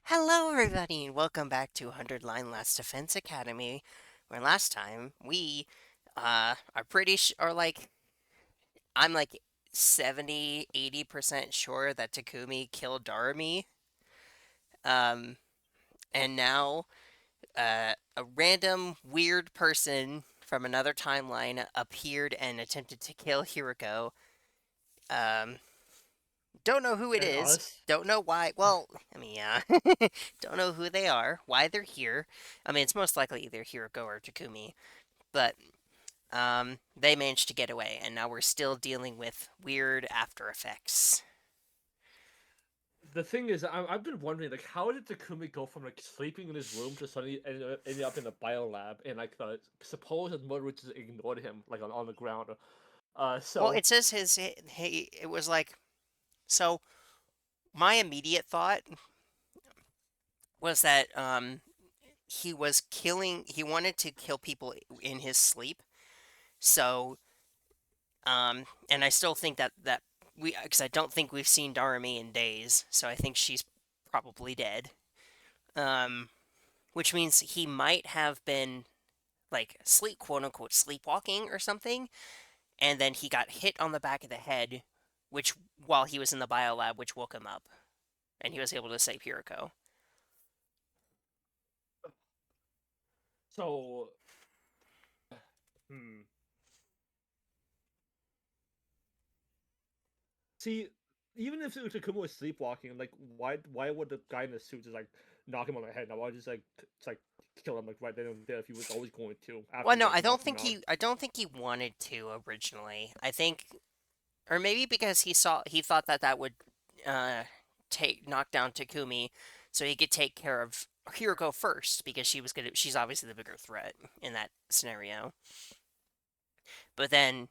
Hello, everybody, and welcome back to 100 Line Last Defense Academy, where last time we are pretty are like, I'm like 70-80% sure that Takumi killed Darumi. Um, and now a random weird person from another timeline appeared and attempted to kill Hiruko. Um, don't know who it And is. us. Don't know why. Well, I mean, yeah. Don't know who they are, why they're here. I mean, it's most likely either Hiruko or Takumi. But they managed to get away, and now we're still dealing with weird after effects. The thing is, I've been wondering, like, how did Takumi go from like sleeping in his room to suddenly ending up in a bio lab, and like the supposed murderer just ignored him, like on the ground. Well, So it says his he it was like so. My immediate thought was that he was killing. He wanted to kill people in his sleep. So and I still think that we because I don't think we've seen Darumi in days. So I think she's probably dead. Um, which means he might have been like sleep quote unquote sleepwalking or something, and then he got hit on the back of the head, which while he was in the biolab, which woke him up, and he was able to save Hiroko. so hmm. See, even if Takumi was sleepwalking, like why would the guy in the suit just like knock him on the head? Now why just like kill him like right then and there if he was always going to Well, after no, like knocking him out? I don't think he wanted to originally. I think, or maybe because he thought that that would uh take knock down Takumi, so he could take care of Hiroko first because she's obviously the bigger threat in that scenario. But then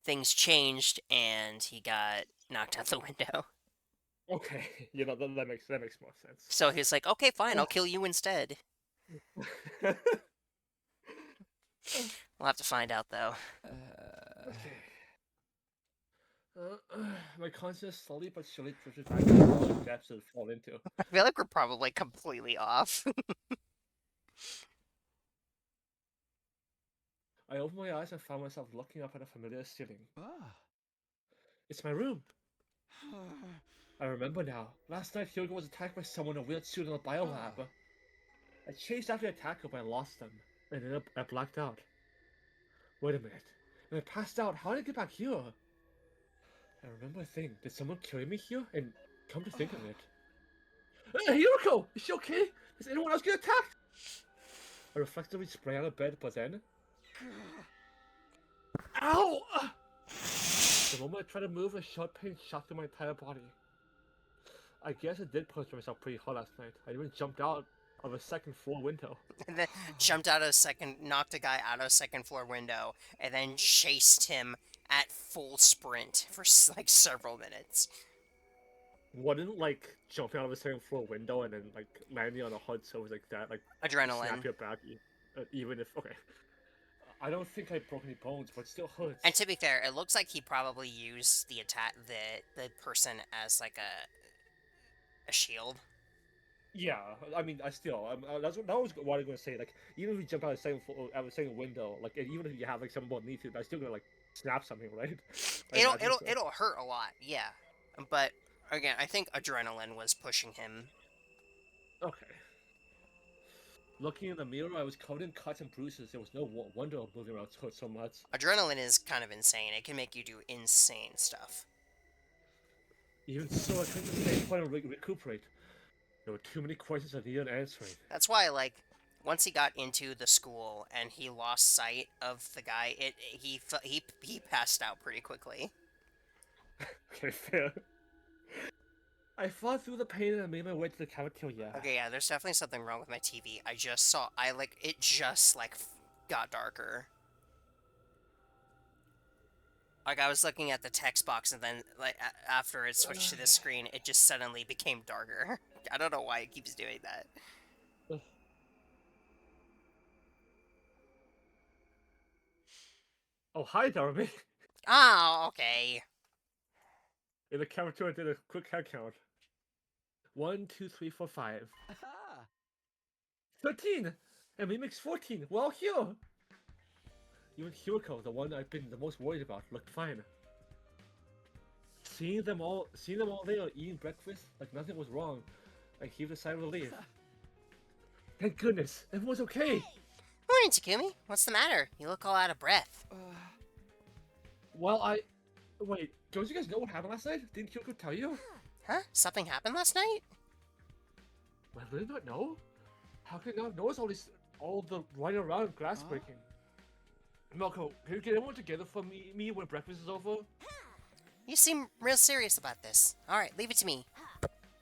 things changed and he got knocked out the window. Okay, that makes more sense. So he's like, okay, fine, I'll kill you instead. We'll have to find out though. Okay. My conscience slowly but surely drifted back to the depths it fall into. I feel like we're probably completely off. I opened my eyes and found myself looking up at a familiar ceiling. Ah. It's my room. I remember now. Last night, Hugo was attacked by someone in a weird suit in a biolab. I chased after the attacker, but I lost them. And then I blacked out. Wait a minute. And I passed out. How did I get back here? I remember a thing. Did someone carry me here? And come to think of it. Hey, Hiruko! Is she okay? Is anyone else get attacked? I reflectively sprang out of bed, but then... Ow! The moment I tried to move, a sharp pain shot through my entire body. I guess I did push myself pretty hard last night. I even jumped out of a second floor window. And then jumped out of a second, knocked a guy out of a second floor window, and then chased him at full sprint for like several minutes. Wouldn't like jumping out of a second floor window and then like landing on a hard surface like that, like snap Adrenaline. your back, even if okay. I don't think I broke any bones, but it still And hurts. to be fair, it looks like he probably used the person as like a shield. Yeah, I mean, I still, that was what I was gonna say. Like, even if you jump out of the second floor, out of the second window, like, and even if you have like someone beneath you, that's still gonna like snap something, right? I imagine so. It'll hurt a lot, yeah. But again, I think adrenaline was pushing him. Okay. Looking in the mirror, I was covered in cuts and bruises. There was no wonder I'm moving around so much. Adrenaline is kind of insane. It can make you do insane stuff. Even so, I couldn't just stay put and recuperate. There were too many questions I needed answering. That's why, like, once he got into the school and he lost sight of the guy, he passed out pretty quickly. Okay, fair. I fought through the pain and made my way to the cafeteria. Okay, yeah, there's definitely something wrong with my TV. I like it just like got darker. Like I was looking at the text box and then like after it switched to this screen, it just suddenly became darker. I don't know why it keeps doing that. Oh, hi, Darby. Oh, okay. In the cafeteria, I did a quick head count. 1, 2, 3, 4, 5. 13! And we makes 14. Well, here! Even Hiruko, the one I've been the most worried about, looked fine. Seeing them all there eating breakfast like nothing was wrong, I heaved a sigh of relief. Thank goodness, everyone's okay! Morning, Takumi. What's the matter? You look all out of breath. Well, wait, don't you guys know what happened last night? Didn't Hiruko tell you? Huh? Something happened last night? I really not know? How can I not notice all the running around glass breaking? Milko, can you get everyone together for me when breakfast is over? You seem real serious about this. Alright, leave it to me.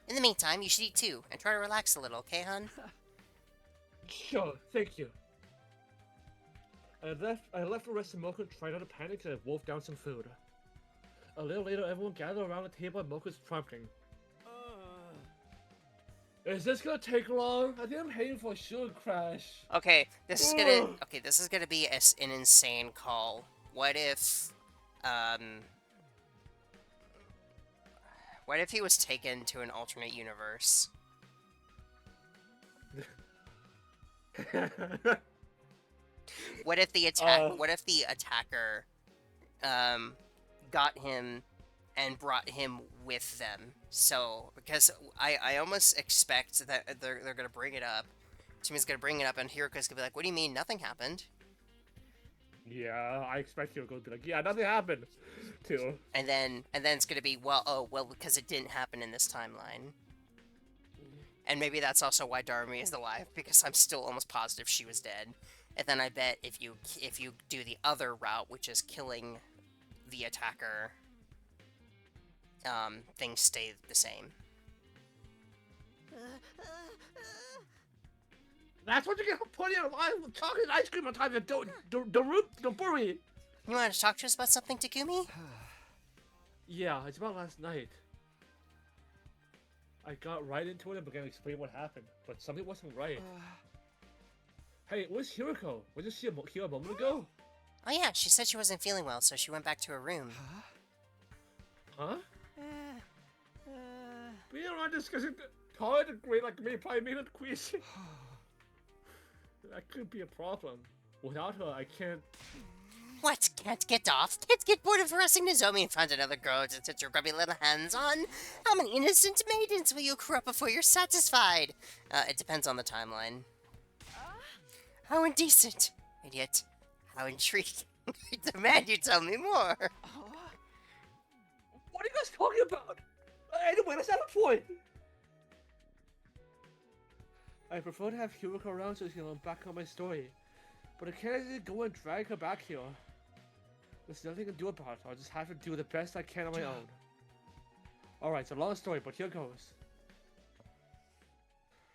In the meantime, you should eat too, and try to relax a little, okay, hun? Sure, thank you. I left the rest of Milko and tried not to panic and I wolfed down some food. A little later, everyone gathered around the table and Milko's prompting. Is this gonna take long? I think I'm heading for a sugar crash. Okay, this is gonna be an insane call. What if he was taken to an alternate universe? What if the attacker got him and brought him with them? So, because I almost expect that they're gonna bring it up. Timmy's gonna bring it up, and Hiruko's gonna be like, "What do you mean nothing happened?" Yeah, I expect you to be like, yeah, nothing happened, too. And then it's gonna be, well, because it didn't happen in this timeline. And maybe that's also why Darumi is alive, because I'm still almost positive she was dead. And then I bet if you do the other route, which is killing the attacker, things stay the same. That's what you get for putting a lot of chocolate ice cream on top of don't worry. You want to talk to us about something, Takumi? Yeah, it's about last night. I got right into it and began to explain what happened, but something wasn't right. Hey, where's Hiruko? Wasn't she here a moment ago? Oh yeah, she said she wasn't feeling well, so she went back to her room. Huh? Being around discussing college grade like me probably made it queasy. That could be a problem. Without her, I can't... What? Can't get off? Kids get bored of harassing Nozomi and find another girl to touch your grubby little hands on? How many innocent maidens will you corrupt before you're satisfied? It depends on the timeline. How indecent! Idiot. How intriguing. I demand you tell me more! What are you guys talking about? Anyway, let's have a point! I prefer to have Hiruko around so she can back on my story. But I can't just go and drag her back here. There's nothing I can do about it. I'll just have to do the best I can on my own. Alright, it's a long story, but here goes.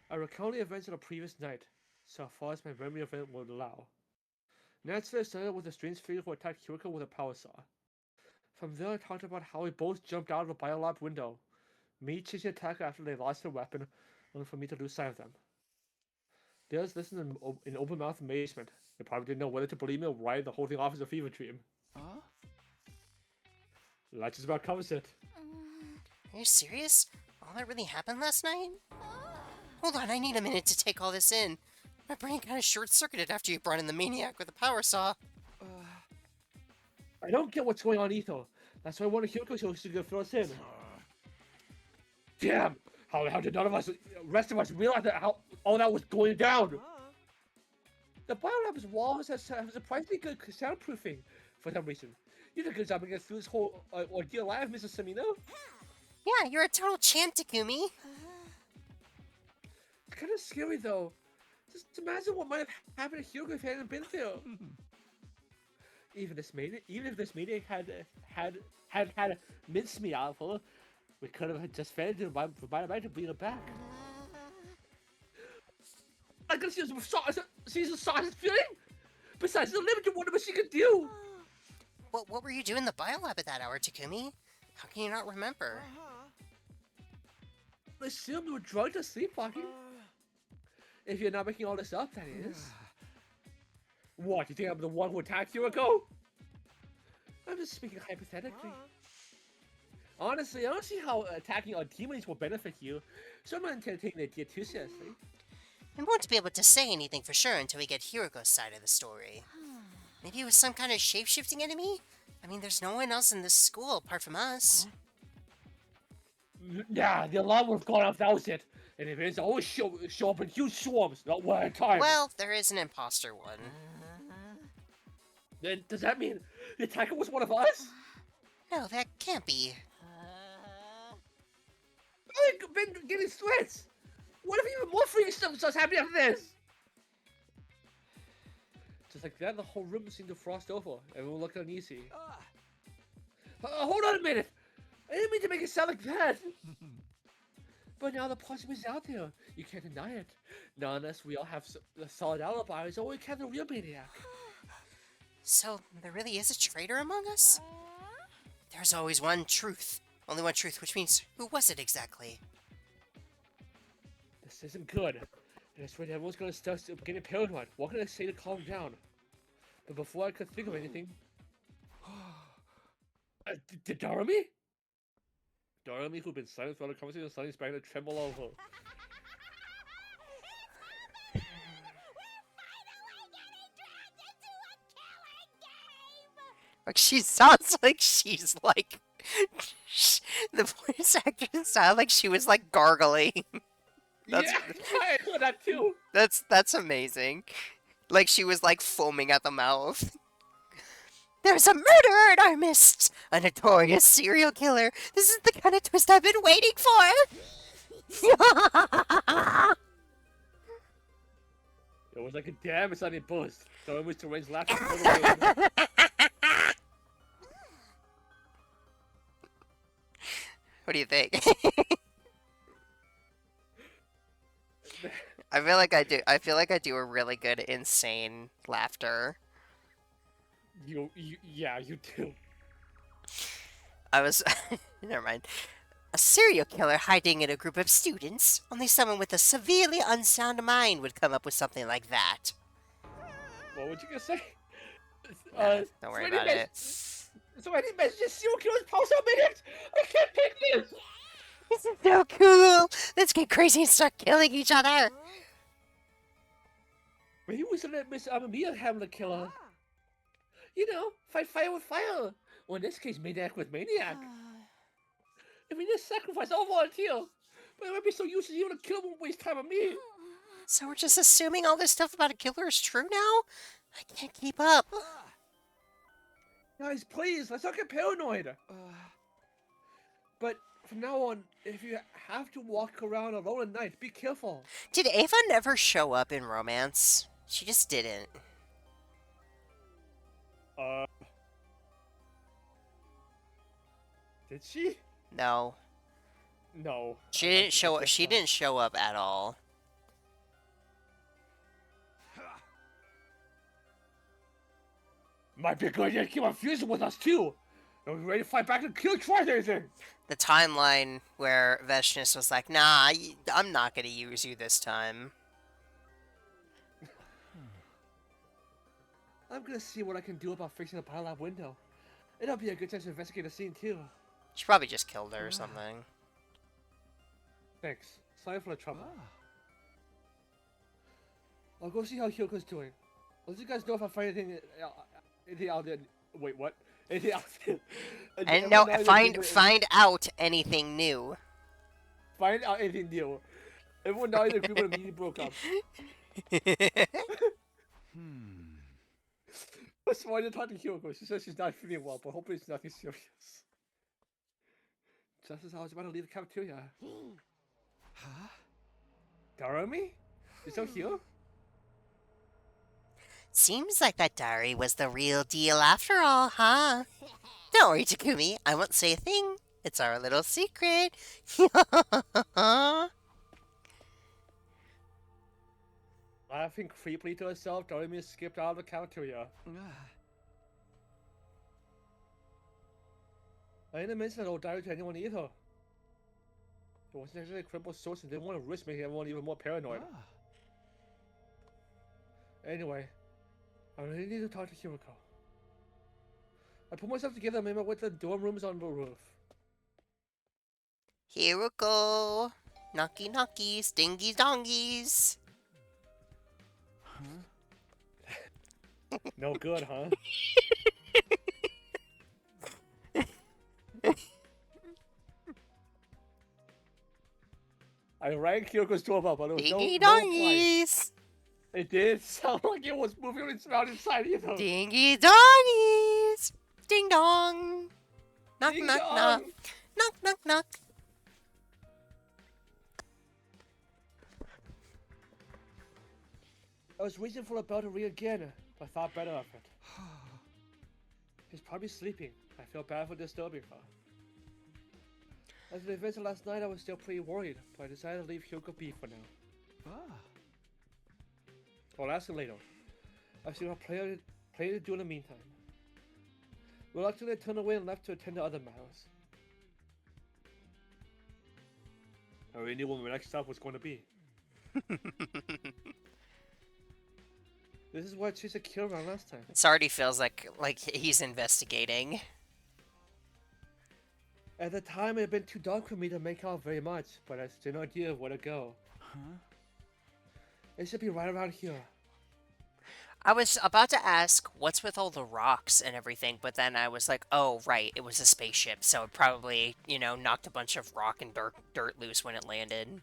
I recount the events of the previous night, so far as my memory of it would allow. Naturally, I started with a strange figure who attacked Hiruko with a power saw. From there, I talked about how we both jumped out of the biolab window, me chasing the attacker after they lost their weapon, only for me to lose sight of them. The others listened in open-mouthed amazement. They probably didn't know whether to believe me or write the whole thing off as a fever dream. That just about covers it. Are you serious? All that really happened last night? Hold on, I need a minute to take all this in. My brain kind of short-circuited after you brought in the maniac with the power saw. I don't get what's going on either. That's why I wanted Hiruko so she could fill us in. Damn! How did none of us, rest of us, realize how all that was going down? The biolab's walls have surprisingly good soundproofing for some reason. You did a good job of getting through this whole ordeal alive, Mrs. Samino. Yeah, you're a total champ, Takumi. It's kind of scary though. Just imagine what might have happened to Hiruko if he hadn't been there. Even if this meeting had minced me out of her, we could have just failed to provide a right to bring her back. I can see some sausage feeling. Besides, there's a limit to what a machine can do. What were you doing in the biolab at that hour, Takumi? How can you not remember? I assumed you were drugged or sleepwalking. If you're not making all this up, that is. What, you think I'm the one who attacked Hiruko? I'm just speaking hypothetically. Honestly, I don't see how attacking our teammates will benefit you, so I'm not taking the idea too seriously. We won't be able to say anything for sure until we get Hiruko's side of the story. Maybe it was some kind of shape-shifting enemy? I mean, there's no one else in this school apart from us. Yeah, the alarm would have gone off, that was it. And if it's always show up in huge swarms, not one at a time. Well, there is an imposter one. Then does that mean the attacker was one of us? No, that can't be. I've been getting threats. What if even more freaky stuff starts happening after this? Just like that, the whole room seemed to frost over. Everyone looked uneasy. Hold on a minute! I didn't mean to make it sound like that! But now the possibility's out there. You can't deny it. Not unless we all have solid alibis, or we catch the real maniac. So, there really is a traitor among us? There's always one truth. Only one truth, which means, who was it exactly? This isn't good. And it's when everyone's gonna start getting paranoid. What can I say to calm down? But before I could think of anything... did Darami? Darami, who'd been silent throughout the conversation, suddenly sprang to tremble over. Like, she sounds like she's like... the voice actress sounded like she was like gargling. That's, yeah, I heard that too. That's amazing. Like she was like foaming at the mouth. There's a murderer in our midst! A notorious serial killer! This is the kind of twist I've been waiting for! It was like a damn sudden burst. So Mr. Rain's laughing. What do you think? I feel like I do a really good insane laughter. Yeah, you do. I was never mind. A serial killer hiding in a group of students. Only someone with a severely unsound mind would come up with something like that. What would you gonna say? Don't worry about it. So any messages serial killers post up in it? I can't pick this! This is so cool! Let's get crazy and start killing each other! Maybe we should let Miss Amamiya handle the killer. You know, fight fire with fire. Or in this case, maniac with maniac. If we just sacrifice all volunteer, but it might be so useless you to kill won't waste time on me. So we're just assuming all this stuff about a killer is true now? I can't keep up. Guys, please, let's not get paranoid. But from now on, if you have to walk around alone at night, be careful. Did Ava never show up in Romance? She just didn't. Did she? No. No. She didn't show up. She didn't show up at all. Might be a good idea to keep on fusing with us too. Are we ready to fight back and kill try anything? The timeline where Veshnus was like, nah, I'm not gonna use you this time. I'm gonna see what I can do about fixing the biolab window. It'll be a good time to investigate the scene too. She probably just killed her or something. Thanks. Sorry for the trouble. I'll go see how Hiruko's doing. I'll let you guys know if I find anything out there. Wait, what? Anything out there? And no, find out anything new. Find out anything new. Everyone died in the group when immediately broke up. That's why I didn't talk to Hiruko. She says she's not feeling well, but hopefully it's nothing serious. Just as I was about to leave the cafeteria. Huh? Darami? You still here? Seems like that diary was the real deal after all, huh? Don't worry, Takumi. I won't say a thing. It's our little secret. Laughing creepily to herself, Darami skipped out of the cafeteria. I didn't mention that old diary to anyone either. It wasn't actually a credible source and didn't want to risk making everyone even more paranoid. Anyway, I really need to talk to Hiruko. I put myself together and made my way to the dorm rooms on the roof. Hiruko. Knocky knockies, dingy dongies. Huh? No good, huh? I rang Kyoko's doorbell, but there was Dingy no reply. dongies. It did sound like it was moving around inside either. Dingy dongies. Ding dong. Knock Ding knock knock. dong! Knock knock knock. I was waiting for the bell to ring again, but I thought better of it. He's probably sleeping. I feel bad for disturbing her. After the events of last night, I was still pretty worried, but I decided to leave Hyuko be for now. I'll ask her later. I've seen her play to do in the meantime. Reluctantly, I turned away and left to attend to other matters. I already knew what my next stop was going to be. This is what chased a kill around last time. It already feels like he's investigating. At the time, it had been too dark for me to make out very much, but I still had no idea of where to go. It should be right around here. I was about to ask what's with all the rocks and everything, but then I was like, oh, right, it was a spaceship, so it probably, knocked a bunch of rock and dirt loose when it landed.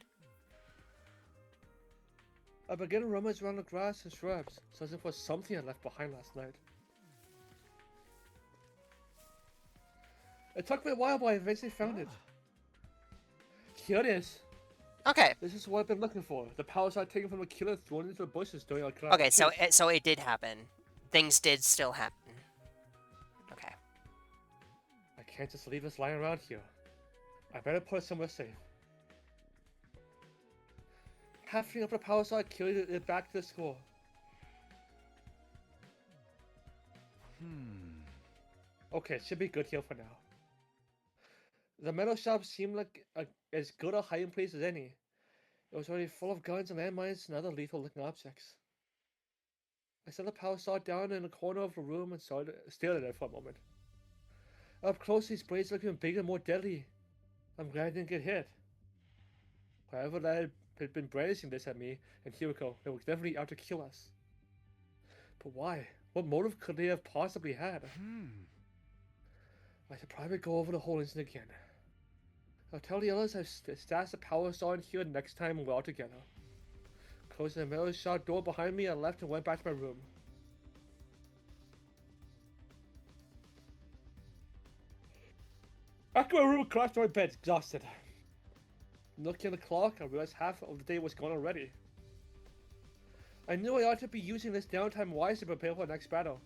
I began to rummage around the grass and shrubs, searching for something I left behind last night. It took me a while, but I eventually found it. Here it is. Okay. This is what I've been looking for. The power shot taken from a killer thrown into the bushes during our class. Okay, so it did happen. Things did still happen. Okay. I can't just leave this lying around here. I better put it somewhere safe. Halfing up the power shot carried it back to the school. Okay, it should be good here for now. The metal shop seemed like as good a hiding place as any. It was already full of guns and landmines and other lethal-looking objects. I set the power saw down in the corner of the room and stared at it for a moment. Up close, these blades looked even bigger and more deadly. I'm glad I didn't get hit. However, that had been brandishing this at me and Hiruko, they were definitely out to kill us. But why? What motive could they have possibly had? I should probably go over the whole incident again. I'll tell the others I've stashed the power saw in here next time we're all together. Closing the metal shot door behind me, I left and went back to my room. Back to my room, crashed to my bed, exhausted. Looking at the clock, I realized half of the day was gone already. I knew I ought to be using this downtime wisely to prepare for the next battle.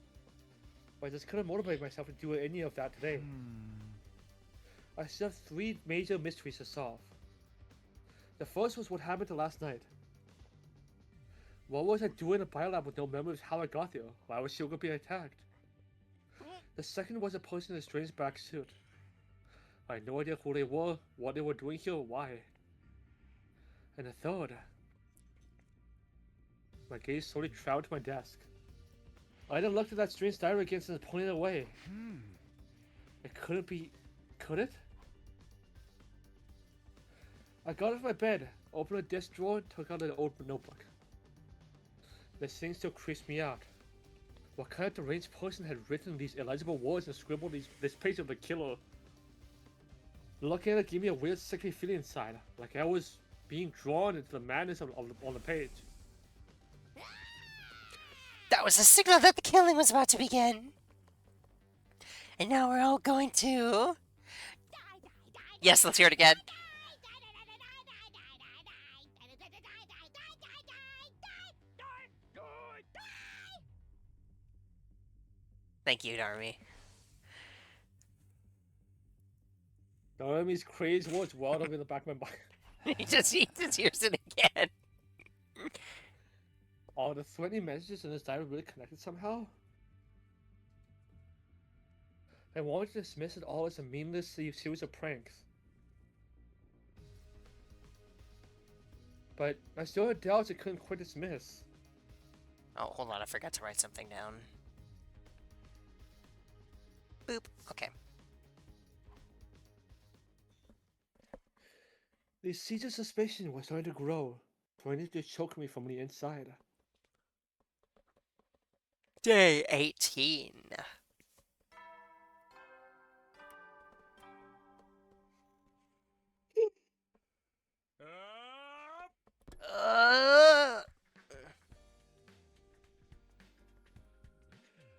But I just couldn't motivate myself to do any of that today. I still have 3 major mysteries to solve. The first was what happened to last night. What was I doing in the biolab with no memory of how I got there? Why was Hyuko being attacked? The second was a person in a strange black suit. I had no idea who they were, what they were doing here, or why. And the third... My gaze slowly traveled to my desk. I then looked at that strange diary again and pointed it away. It couldn't be... Could it? I got out of my bed, opened a desk drawer, and took out an old notebook. This thing still creeps me out. What kind of deranged person had written these illegible words and scribbled this page of the killer? Looking at it gave me a weird sickly feeling inside, like I was being drawn into the madness on the page. That was a signal that the killing was about to begin. And now we're all going to... Yes, let's hear it again. Thank you, Darmy. Naomi's crazy words welled up in the back of my mind. he just hears it again. Are the threatening messages in this diary really connected somehow? I wanted to dismiss it all as a meaningless series of pranks. But I still had doubts I couldn't quite dismiss. Oh, hold on, I forgot to write something down. Boop. Okay. The seeds of suspicion were starting to grow, trying to choke me from the inside. Day 18. Uh,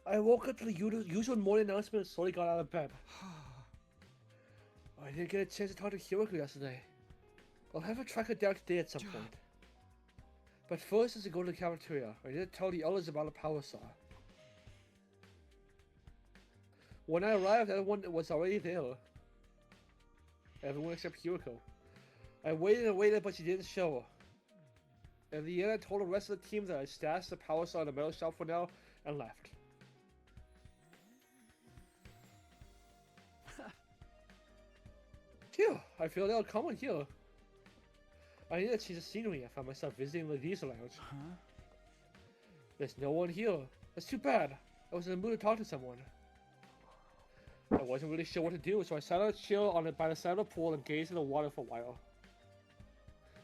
I woke up to the usual morning announcement and slowly got out of bed. I didn't get a chance to talk to Hiruko yesterday. I'll have to track her down today at some point. But first is to go to the cafeteria. I need to tell the others about the power saw. When I arrived, everyone was already there. Everyone except Hiruko. I waited and waited, but she didn't show. In the end, I told the rest of the team that I stashed the power saw in the metal shelf for now and left. Phew, I feel they'll come in here. I need to change the scenery. I found myself visiting the diesel lounge. There's no one here. That's too bad. I was in the mood to talk to someone. I wasn't really sure what to do, so I sat on a chair by the side of the pool and gazed at the water for a while.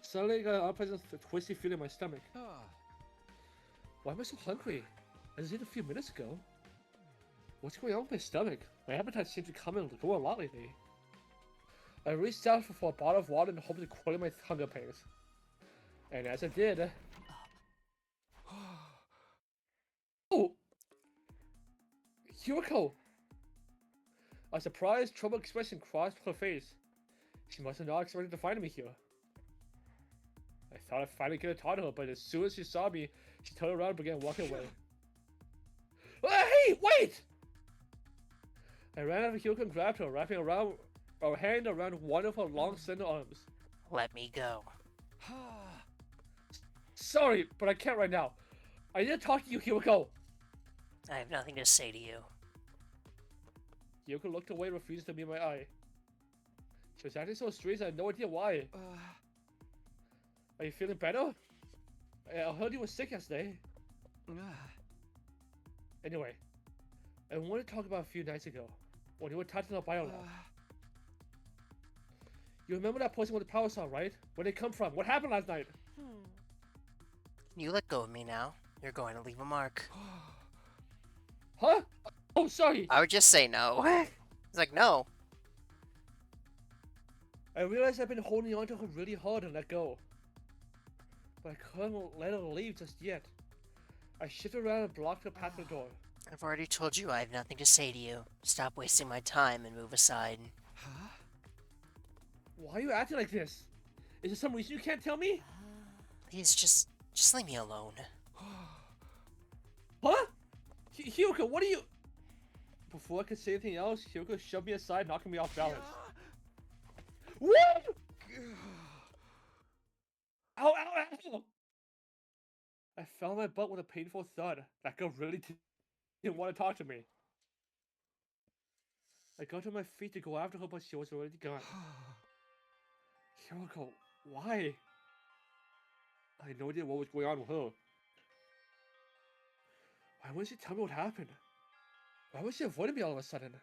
Suddenly, I got an unpleasant, twisty feeling in my stomach. Why am I so hungry? I just ate a few minutes ago. What's going on with my stomach? My appetite seems to come and go a lot lately. I reached out for a bottle of water in the hope to quell my hunger pangs. And as I did... Oh! Hiruko! A surprised, troubled expression crossed her face. She must have not expected to find me here. I thought I'd finally get a talk to her, but as soon as she saw me, she turned around and began walking away. Hey, wait! I ran over Hiruko and grabbed her, wrapping her hand around one of her long, slender arms. let me go. Sorry, but I can't right now. I need to talk to you, Hiruko. I have nothing to say to you. Hiruko looked away, refusing to meet my eye. She was acting so strange, I had no idea why. Are you feeling better? I heard you were sick yesterday. Anyway, I wanted to talk about a few nights ago, when you were touching the bio lab. You remember that person with the power saw, right? Where'd they come from? What happened last night? You let go of me now. You're going to leave a mark. Huh? Oh, sorry. I would just say no. It's like, no. I realized I've been holding on to her really hard and let go. But I couldn't let her leave just yet. I shifted around and blocked her path to the door. I've already told you I have nothing to say to you. Stop wasting my time and move aside. Why are you acting like this? Is there some reason you can't tell me? Please, just leave me alone. Huh? Hiruko, what are you... Before I could say anything else, Hiruko shoved me aside, knocking me off balance. What? Ow, ow, ow! I fell on my butt with a painful thud. That girl really didn't want to talk to me. I got to my feet to go after her, but she was already gone. Hiruko, why? I had no idea what was going on with her. Why wouldn't she tell me what happened? Why was she avoiding me all of a sudden?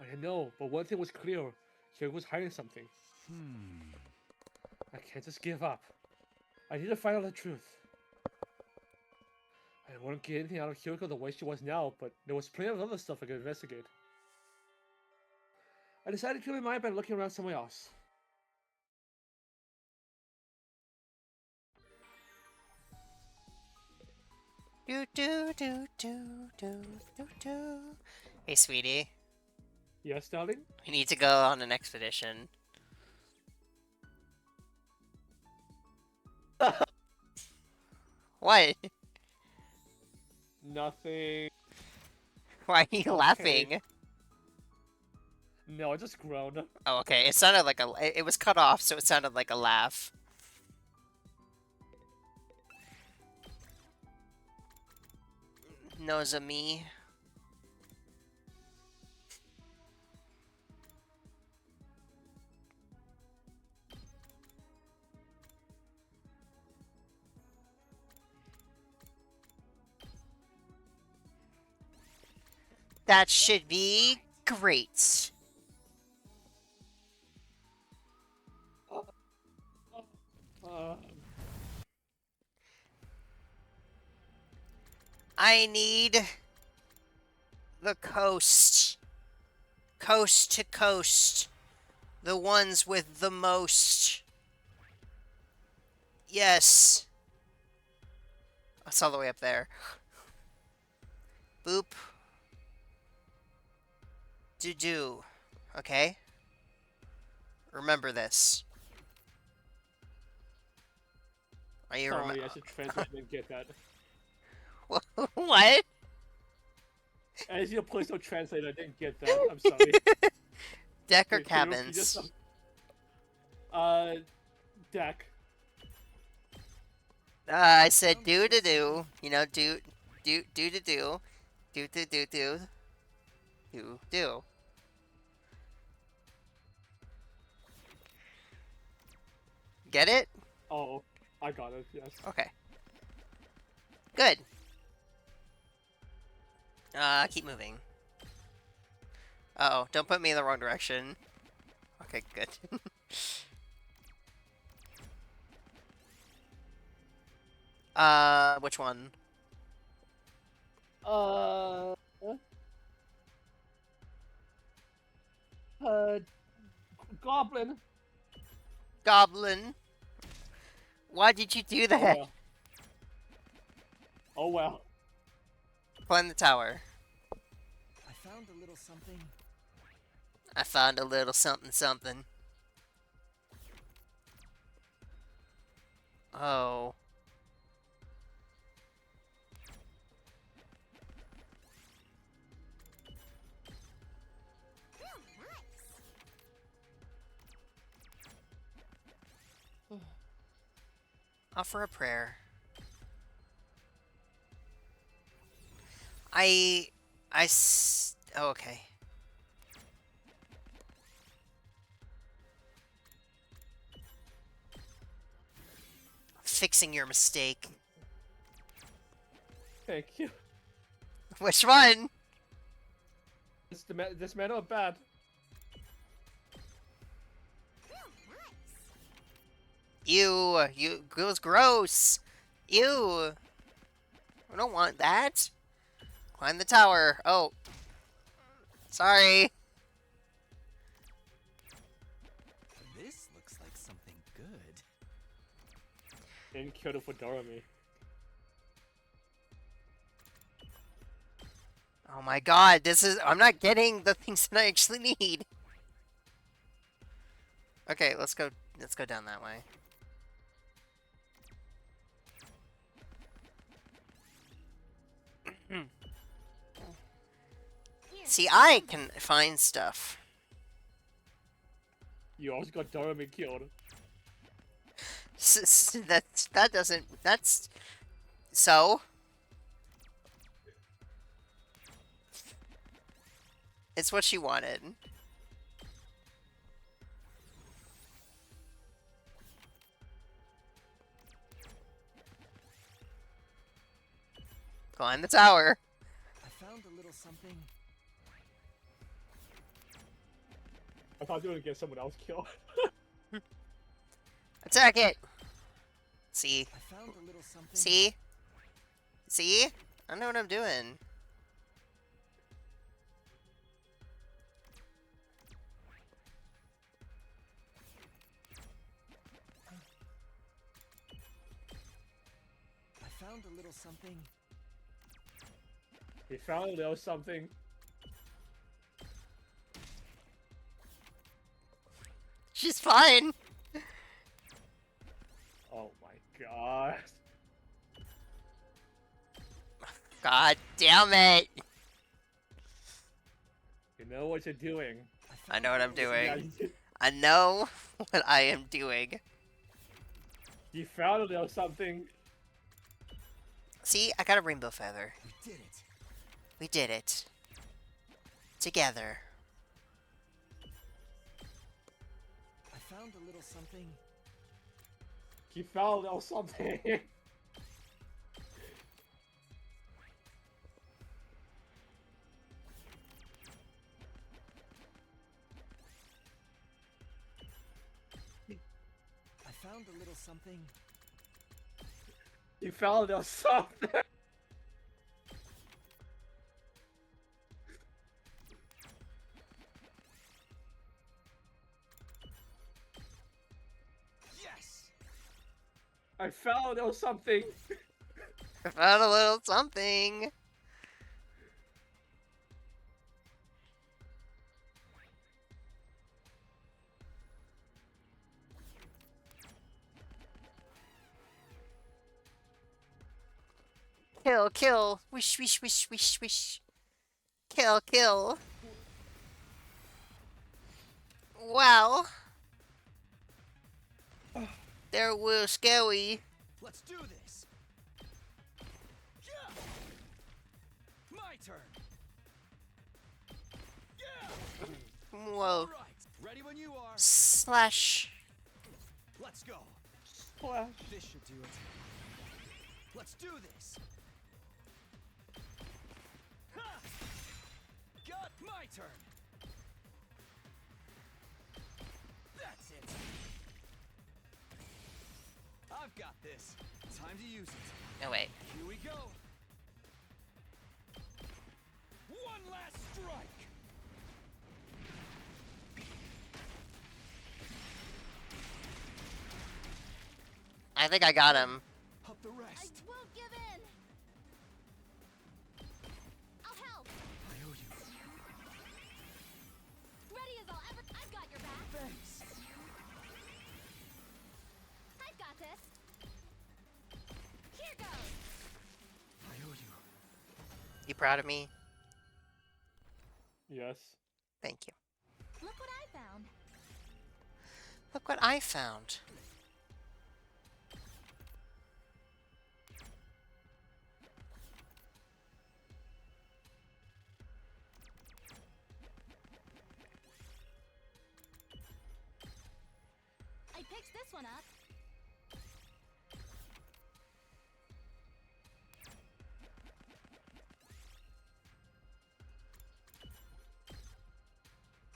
I didn't know, but one thing was clear. Hiruko was hiding something. I can't just give up. I need to find out the truth. I didn't want to get anything out of Hiruko the way she was now, but there was plenty of other stuff I could investigate. I decided to clear my mind by looking around somewhere else. Do do do do do do do. Hey, sweetie. Yes, darling? We need to go on an expedition. What? Nothing. Why are you laughing? No, I just groaned. Oh, okay. It sounded like it was cut off, so it sounded like a laugh. Nozomi. That should be great. I need the coast. Coast to coast. The ones with the most. Yes. That's all the way up there. Boop. Do. Okay? Remember this. Are you Sorry, I should translate. I didn't get that. What? As your personal translator, I didn't get that. I'm sorry. Deck or Can you repeat cabins? yourself? Uh, deck. I said do to do. You know, do to do. Do. Get it? Oh, I got it. Yes. Okay. Good. Keep moving. Uh oh, don't put me in the wrong direction. Okay, good. Which one? Uh, uh, goblin. Goblin. Why did you do Oh that? well. Oh well. Climb the tower. I found a little something. I found a little something something. Oh. Offer a prayer. I... Oh, okay. Fixing your mistake. Thank you. Which one? This man not bad. You, it was gross. Ew. I don't want that. Climb the tower. Oh. Sorry. This looks like something good. And killed it for Dorami. Oh my god, I'm not getting the things that I actually need. Okay, let's go down that way. See, I can find stuff. You also got Dorami killed. That doesn't, that's, so? It's what she wanted. Climb the tower. I found a little something. I thought you were gonna get someone else killed. Attack it. See? I found a little something. See? See? I know what I'm doing. I found a little something. He found a little something. She's fine. Oh my god. God damn it. You know what you're doing. I know what I'm Yeah, doing. I know what I am doing. you found a little something. See, I got a rainbow feather. We did it. We did it. Together. I found a little something. You found a little something. I found a little something. You found a little something. I found there was something. I found a little something. Kill, kill. Wish, wish, wish, wish, wish. Kill, kill. Wow. That was scary. Let's do this. Yeah. My turn. Yeah. Whoa. All right. Ready when you are. Slash. Let's go. Splash. This should do it. Let's do this. Ha! Got my turn. That's it. I've got this. Time to use it. No, wait. Here we go. One last strike. I think I got him. Up the I rest. won't give in. I'll help. I owe you. Ready as I'll ever. I've got your back. Thanks. I've got this. Here goes. I owe you. You proud of me? Yes. Thank you. Look what I found. Look what I found. I picked this one up.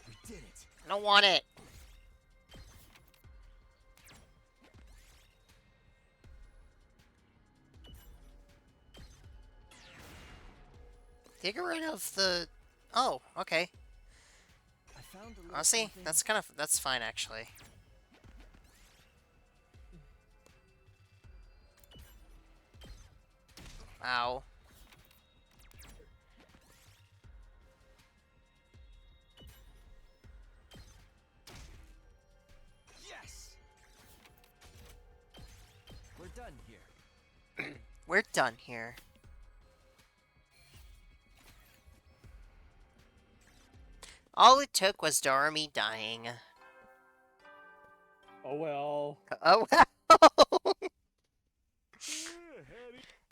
We did it. I don't want it. Get rid of the... Oh, okay. I found a little Honestly, something. that's fine actually. Ow. Yes. We're done here. We're done here. All it took was Dormy dying. Oh well. Oh wow.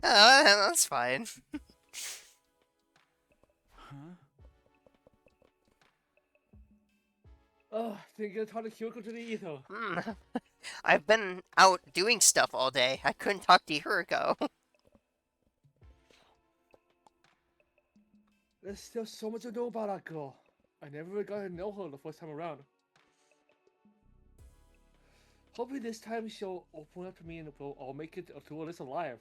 Oh, that's fine. Huh? Oh, didn't get to talk to Hiruko today either. I've been out doing stuff all day. I couldn't talk to Hiruko. There's still so much to know about that girl. I never really got to know her the first time around. Hopefully this time she'll open up to me and I'll make it to Alyssa alive.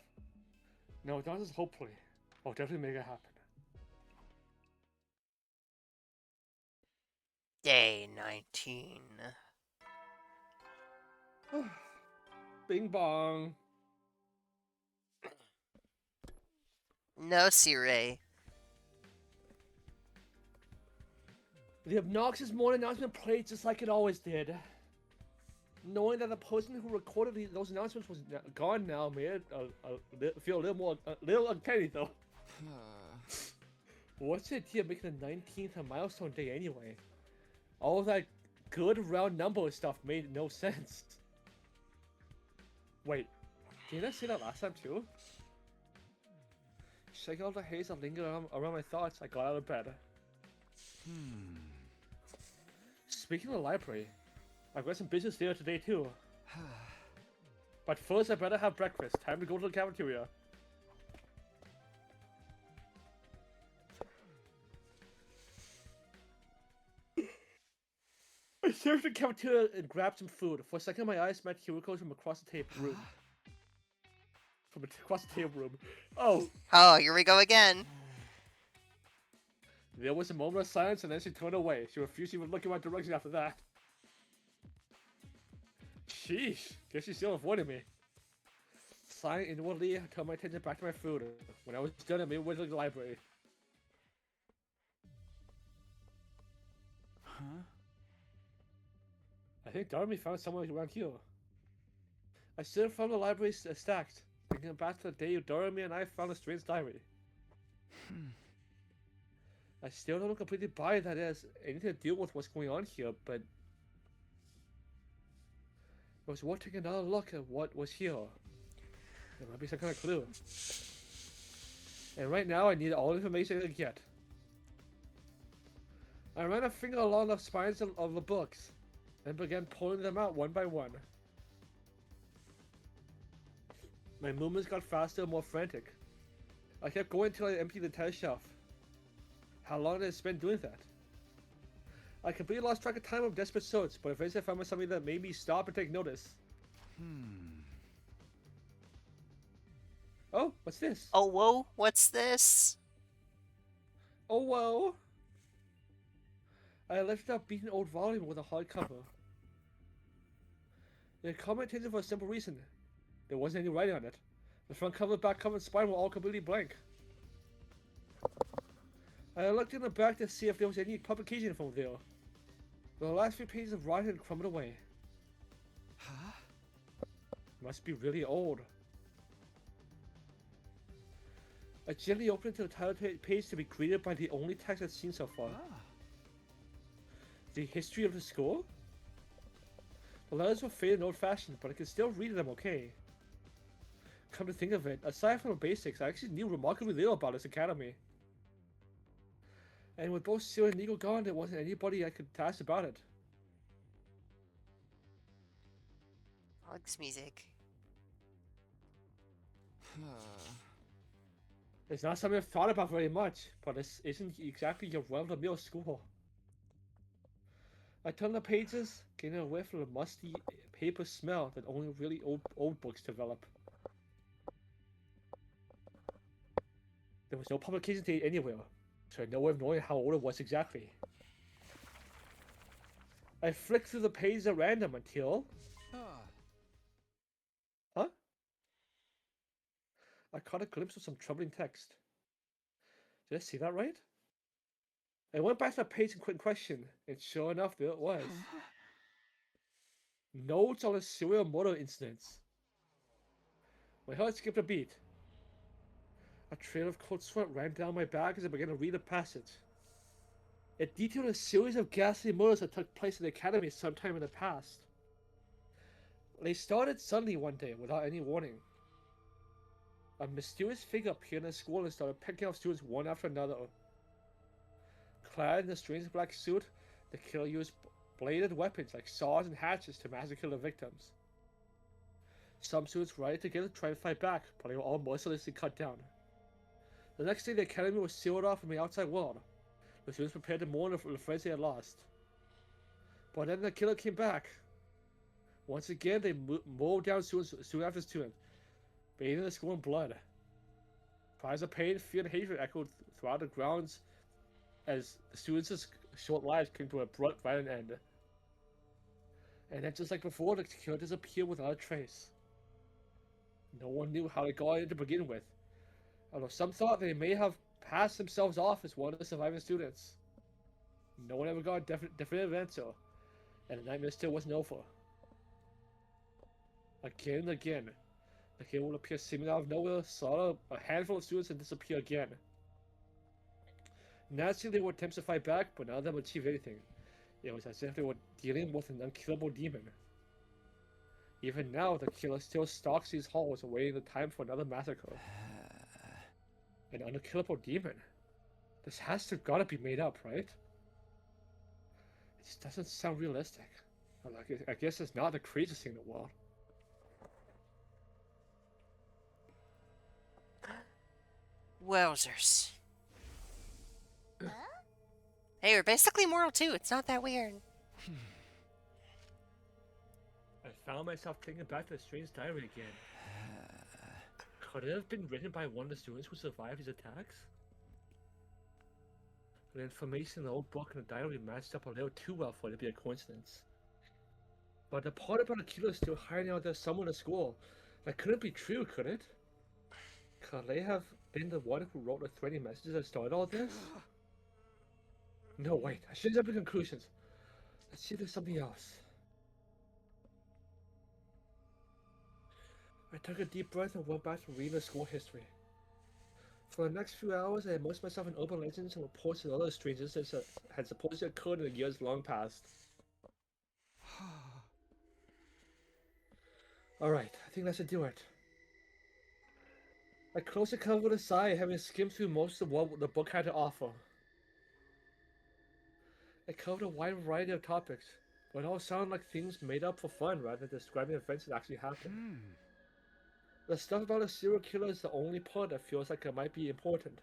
No, not just hopefully. I'll definitely make it happen. Day 19. Bing bong. No, Sire. The obnoxious morning announcement played just like it always did. Knowing that the person who recorded those announcements was gone now made it feel a little uncanny though. What's the idea of making the 19th a milestone day anyway? All of that good round number stuff made no sense. Wait, didn't I say that last time too? Shaking all the haze that lingered around my thoughts, I got out of bed. Speaking of the library, I've got some business there today too. But first I better have breakfast. Time to go to the cafeteria. I served the cafeteria and grabbed some food. For a second my eyes met Hiruko's from across the table room. From across the table room. Oh! Oh, here we go again. There was a moment of silence and then she turned away. She refused to even look in my direction after that. Sheesh. Guess she's still avoiding me. sighing inwardly, I turned my attention back to my food. When I was done, I made my way to the library. Huh? I think Darby found someone around here. I still found the library stacked, thinking back to the day Dorothy and I found a strange diary. I still don't completely buy that it has anything to do with what's going on here, but it was worth taking another look at what was here. There might be some kind of clue. And right now, I need all the information I can get. I ran a finger along the spines of the books, and began pulling them out one by one. My movements got faster and more frantic. I kept going until I emptied the entire shelf. How long did I spend doing that? I completely lost track of time of desperate search, but eventually I found something that made me stop and take notice. Oh, what's this? Oh, whoa, what's this? Oh, whoa. I lifted up beaten old volume with a hardcover. It caught my attention for a simple reason. There wasn't any writing on it. The front cover, back cover, and spine were all completely blank. I looked in the back to see if there was any publication from there. But the last few pages of writing had crumbled away. Huh? Must be really old. I gently opened to the title page to be greeted by the only text I've seen so far. Ah. The history of the school? The letters were faded and old-fashioned, but I could still read them okay. Come to think of it, aside from the basics, I actually knew remarkably little about this academy. And with both Sue and Nico gone, there wasn't anybody I could ask about it. Alex music. It's not something I've thought about very much, but this isn't exactly your run-of-the-mill school. I turned the pages, getting a whiff of the musty paper smell that only really old books develop. There was no publication date anywhere, so I had no way of knowing how old it was exactly. I flicked through the pages at random until... Huh? I caught a glimpse of some troubling text. Did I see that right? I went back to the page in question, and sure enough, there it was. Notes on the serial murder incidents. My heart skipped a beat. A trail of cold sweat ran down my back as I began to read the passage. It detailed a series of ghastly murders that took place in the academy sometime in the past. They started suddenly one day without any warning. A mysterious figure appeared in the school and started picking off students one after another. Clad in a strange black suit, the killer used bladed weapons like saws and hatchets to massacre the victims. Some students rallied together to try to fight back, but they were all mercilessly cut down. The next day, the academy was sealed off from the outside world. The students prepared to mourn the friends they had lost. But then the killer came back. Once again, they mowed down student after student, bathing the school in blood. Cries of pain, fear, and hatred echoed throughout the grounds as the students' short lives came to a abrupt violent end. And then, just like before, the killer disappeared without a trace. No one knew how they got in to begin with, although some thought they may have passed themselves off as one of the surviving students. No one ever got a definitive answer, and the nightmare still wasn't over. Again and again, the killer would appear seemingly out of nowhere, slaughter a handful of students, and disappear again. Naturally, they would attempt to fight back, but none of them achieved anything. It was as if they were dealing with an unkillable demon. Even now, the killer still stalks these halls, awaiting the time for another massacre. An unkillable demon? This has to gotta be made up, right? It just doesn't sound realistic. I guess it's not the craziest thing in the world. Wowzers. Huh? Hey, we're basically mortal too. It's not that weird. I found myself thinking back to the strange diary again. Could it have been written by one of the students who survived these attacks? The information in the old book and the diary matched up a little too well for it to be a coincidence. But the part about the killer still hiding out there somewhere in the school That couldn't be true, could it? Could they have been the one who wrote the threatening messages that started all this? No, wait. I shouldn't jump to conclusions. Let's see if there's something else. I took a deep breath and went back to reading the school history. For the next few hours, I immersed myself in urban legends and reports of other strange incidents that had supposedly occurred in the years long past. Alright, I think that should do it. I closed the cover with a sigh, having skimmed through most of what the book had to offer. It covered a wide variety of topics, but it all sounded like things made up for fun rather than describing events that actually happened. The stuff about a serial killer is the only part that feels like it might be important.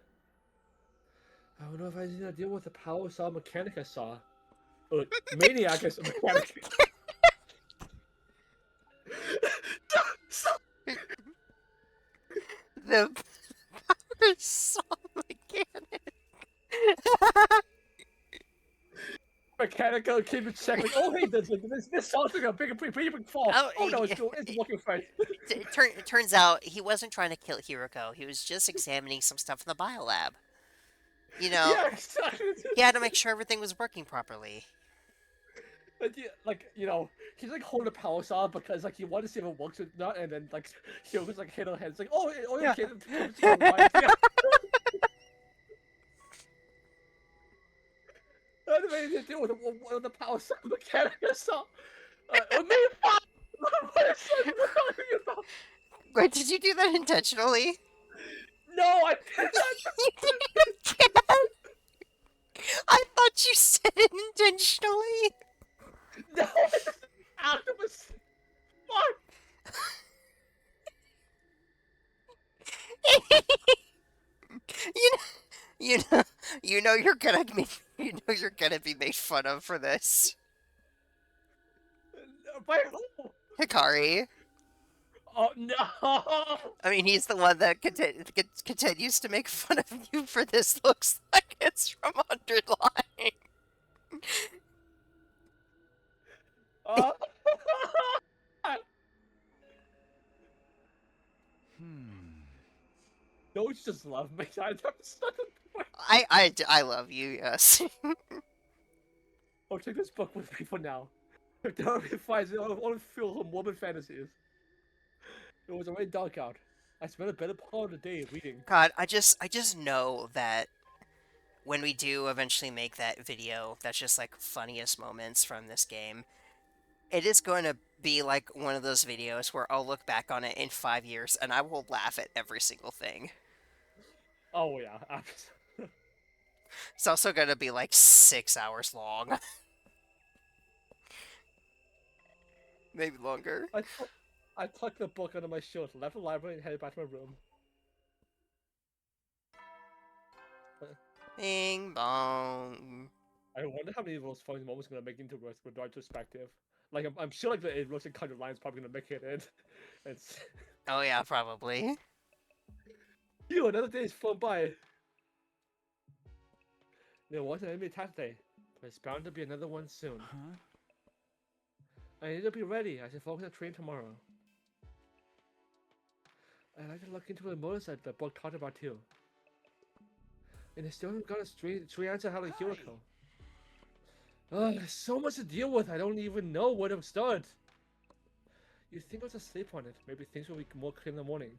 I don't know if I need to deal with the power saw mechanic I saw. Maniac is a mechanic. The saw mechanic. Mechanical keep it check like, oh hey, this sounds like a pretty big fall. Oh, Oh no, it's working fine. it turns out he wasn't trying to kill Hiruko. He was just examining some stuff in the biolab. You know, Yeah, exactly. he had to make sure everything was working properly. Like, you know, he's like holding a power saw because like he wanted to see if it works or not, and then like he was like hit on head. It's like, oh Yeah. okay, yeah. I don't know anything to do with the power saw mechanic I saw. Wait, did you do that intentionally? No, I did You can't. I thought you said it intentionally. not. No, Octopus. Fuck. you know, you know, you're gonna be, you're gonna be made fun of for this, By who? Hikari. Oh no! I mean, he's the one that continues to make fun of you for this. Looks like it's from Underline. Oh. Don't you just love me? I love you. Yes. I'll take this book with me for now. If Darby finds it, I'll only feel some woman fantasies. It was already dark out. I spent a better part of the day reading. God, I just know that when we do eventually make that video, that's just like funniest moments from this game. It is going to be like one of those videos where I'll look back on it in 5 years and I will laugh at every single thing. Oh yeah, It's also going to be like 6 hours long. Maybe longer. I tucked the book under my shirt, left the library, and headed back to my room. Bing bong. I wonder how many of those funny moments are gonna make into retrospective. Like I'm sure like the Roasted Kind of Line's probably gonna make it in. It's Oh yeah, probably. Phew, another day's flown by. There wasn't any attack today, but it's bound to be another one soon. Huh? I need to be ready. I should focus on train tomorrow. I'd like to look into the motives that the book talked about too. And I still haven't got a straight answer how to Hiruko. There's so much to deal with. I don't even know where to start. You think I was asleep on it? Maybe things will be more clear in the morning.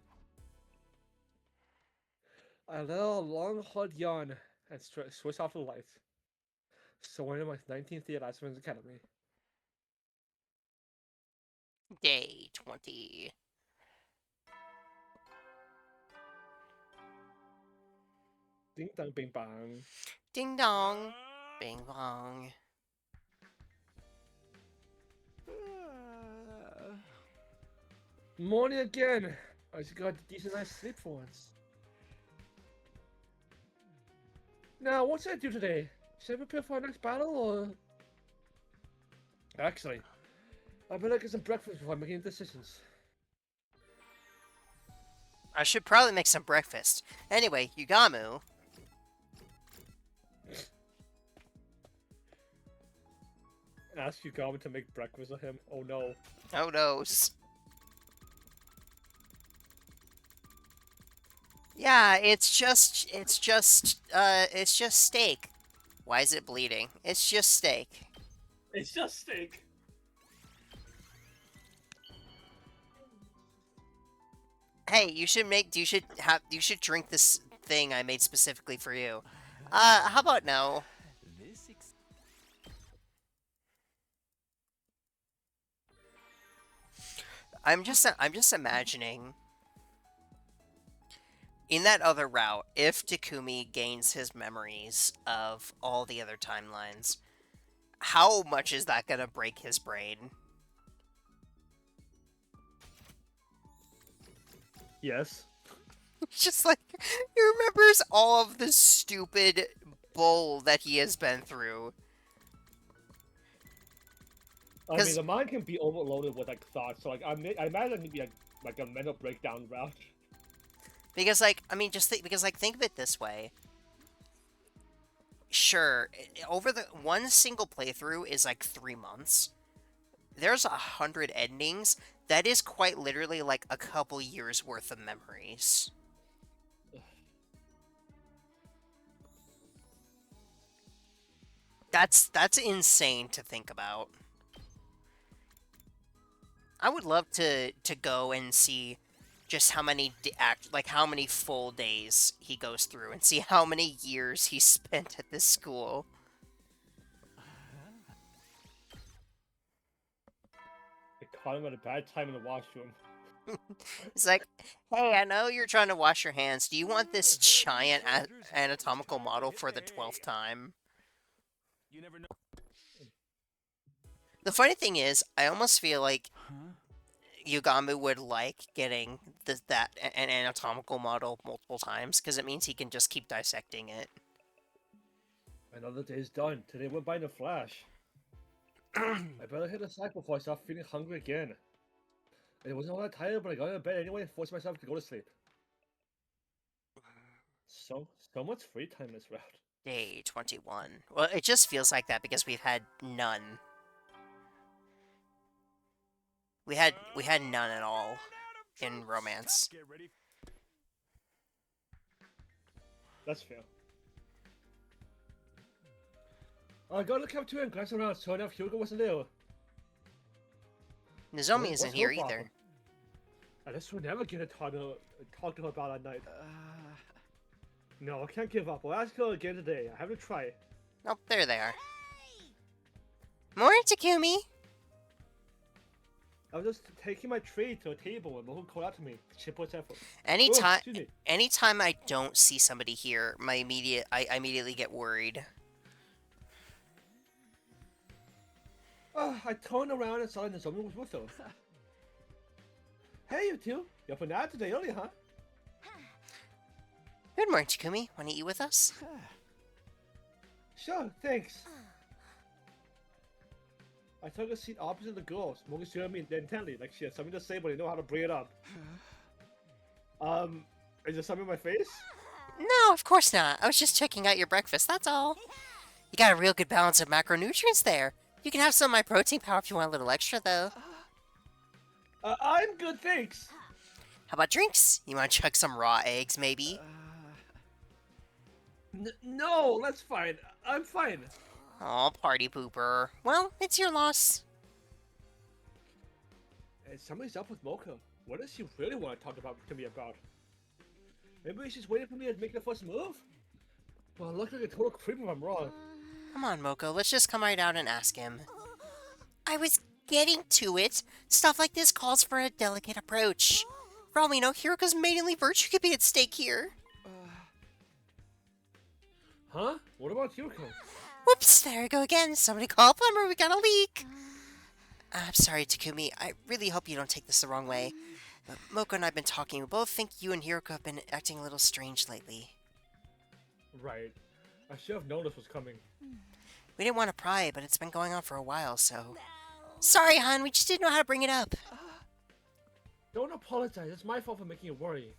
I let out a long, hard yawn and switched off the lights. So I am my 19th day at Aspen's Academy. Day 20. Ding dong, bing bang. Ding dong. Bing bong. Morning again. I just got a decent night's sleep for once. Now, what should I do today? Should I prepare for our next battle, or... Actually, I better get some breakfast before making decisions. I should probably make some breakfast. Anyway, Yugamu. Ask Yugami to make breakfast for him? Oh no. Oh no. Yeah, it's just steak. Why is it bleeding? It's just steak. It's just steak. Hey, you should drink this thing I made specifically for you. How about no? This ex I'm just imagining in that other route, if Takumi gains his memories of all the other timelines, how much is that gonna break his brain? Yes. It's just like he remembers all of the stupid bull that he has been through. I mean, Because the mind can be overloaded with like thoughts, so like I imagine it'd be like a mental breakdown route. because like I mean just think because like think of it this way. Sure, over the one single playthrough is like 3 months. There's 100 endings. That is quite literally like a couple years worth of memories. That's insane to think about. I would love to go and see just how many how many full days he goes through and see how many years he spent at this school. They caught him at a bad time in the washroom. It's like, hey, I know you're trying to wash your hands. Do you want this giant soldiers used to anatomical try to model hit for the the hay. 12th time? You never know. The funny thing is, I almost feel like Huh? Yugami would like getting an anatomical model multiple times because it means he can just keep dissecting it. Another day's done. Today went by in a flash. I better hit a sack before I start feeling hungry again. It wasn't all that tired, but I got into bed anyway and forced myself to go to sleep. So much free time this route. Day 21. Well, it just feels like that because we've had none. We had none at all in romance. Get ready. That's fair. I got to the cafeteria and glanced around, sure enough, Hiruko wasn't there. Nozomi isn't What's here her problem? either. I guess we'll never get to talk to her about at night. No, I can't give up. I'll ask her again today. I have to try. Oh, there they are. Morning, Takumi! I was just taking my tray to a table and Moho called out to me. She puts effort. Anytime, excuse me. anytime I don't see somebody here, I immediately get worried. I turned around and saw that someone was with her. Hey, you two. You're up and out today early, huh? Good morning, Takumi. Want to eat with us? Sure, thanks. I took a seat opposite the girls. Mogi stared at me intently, like she had something to say, but I didn't know how to bring it up. Is there something in my face? No, of course not. I was just checking out your breakfast, that's all. You got a real good balance of macronutrients there. You can have some of my protein powder if you want a little extra, though. I'm good, thanks. How about drinks? You want to chug some raw eggs, maybe? No, that's fine. I'm fine. Aw, party pooper. Well, it's your loss. Somebody's up with Mocha. What does she really want to talk to me about? Maybe she's waiting for me to make the first move? Well, I look like a total creep if I'm wrong. Come on, Moko, let's just come right out and ask him. I was getting to it. Stuff like this calls for a delicate approach. For all we know, Hiruko's maidenly virtue could be at stake here. Huh? What about Hiruko? Whoops, there we go again. Somebody call a plumber, we got a leak. I'm sorry, Takumi. I really hope you don't take this the wrong way. But Moko and I have been talking. We both think you and Hiruko have been acting a little strange lately. Right. I should have known this was coming. We didn't want to pry, but it's been going on for a while, so... Sorry, hon, we just didn't know how to bring it up. Don't apologize. It's my fault for making you worry.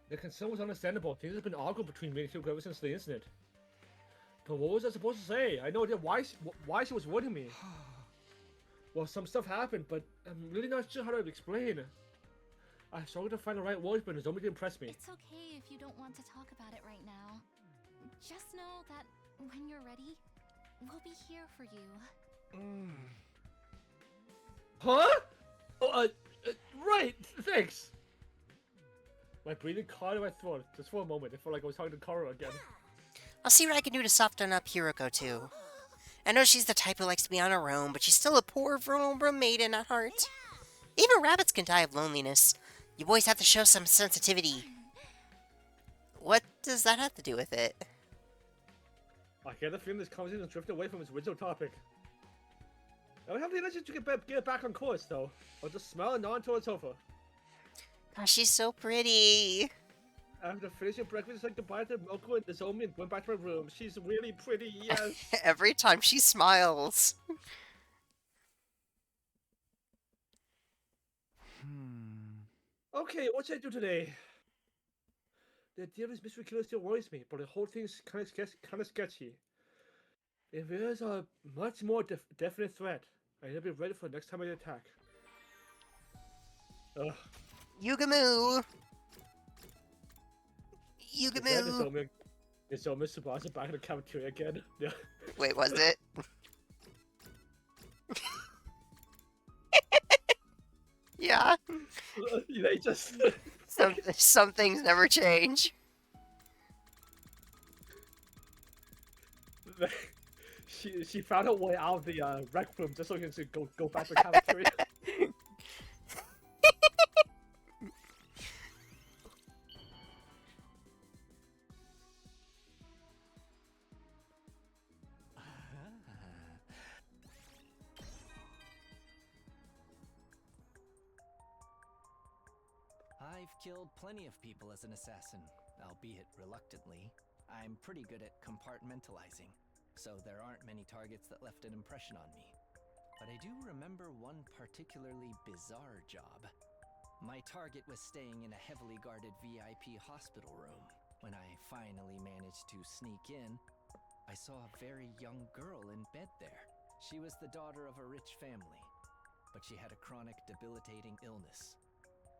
The concern was understandable. Things have been awkward between me and Hiruko ever since the incident. But what was I supposed to say? I know why she was avoiding me. Well, some stuff happened, but I'm really not sure how to explain. I struggle to find the right words, but it's only to impress me. It's okay if you don't want to talk about it right now. Just know that when you're ready, we'll be here for you. Huh? Oh, right. Thanks. My breathing caught in my throat just for a moment. It felt like I was talking to Kara again. I'll see what I can do to soften up Hiruko too. I know she's the type who likes to be on her own, but she's still a poor, vulnerable maiden at heart. Even rabbits can die of loneliness. You boys have to show some sensitivity. What does that have to do with it? I get the feeling this conversation has drifted away from its original topic. I don't have the energy to get back on course, though. I'll just smile and nod towards Sofa. Gosh, she's so pretty. After finishing breakfast, I said goodbye to Milko and Nozomi and went back to my room. She's really pretty, yes. Every time she smiles. Okay, what should I do today? The idea of this mystery killer still worries me, but the whole thing is kind of sketchy. If there's a much more definite threat, I need to be ready for the next time I attack. Ugh. Yugamu! Yugamu! Is Mr. Tsubasa back in the cafeteria again? Yeah. Wait, was it? Yeah. They just... Some things never change. she found her way out of the rec room just so she can go back to the cafeteria. I've killed plenty of people as an assassin, albeit reluctantly. I'm pretty good at compartmentalizing, so there aren't many targets that left an impression on me. But I do remember one particularly bizarre job. My target was staying in a heavily guarded VIP hospital room. When I finally managed to sneak in, I saw a very young girl in bed there. She was the daughter of a rich family, but she had a chronic, debilitating illness.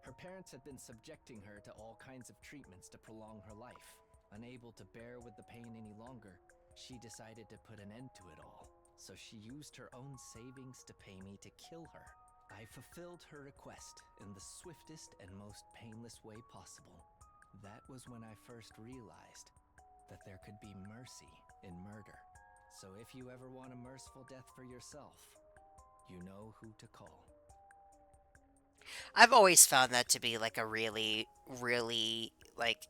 Her parents had been subjecting her to all kinds of treatments to prolong her life. Unable to bear with the pain any longer, she decided to put an end to it all. So she used her own savings to pay me to kill her. I fulfilled her request in the swiftest and most painless way possible. That was when I first realized that there could be mercy in murder. So if you ever want a merciful death for yourself, you know who to call. I've always found that to be like a really, really, like,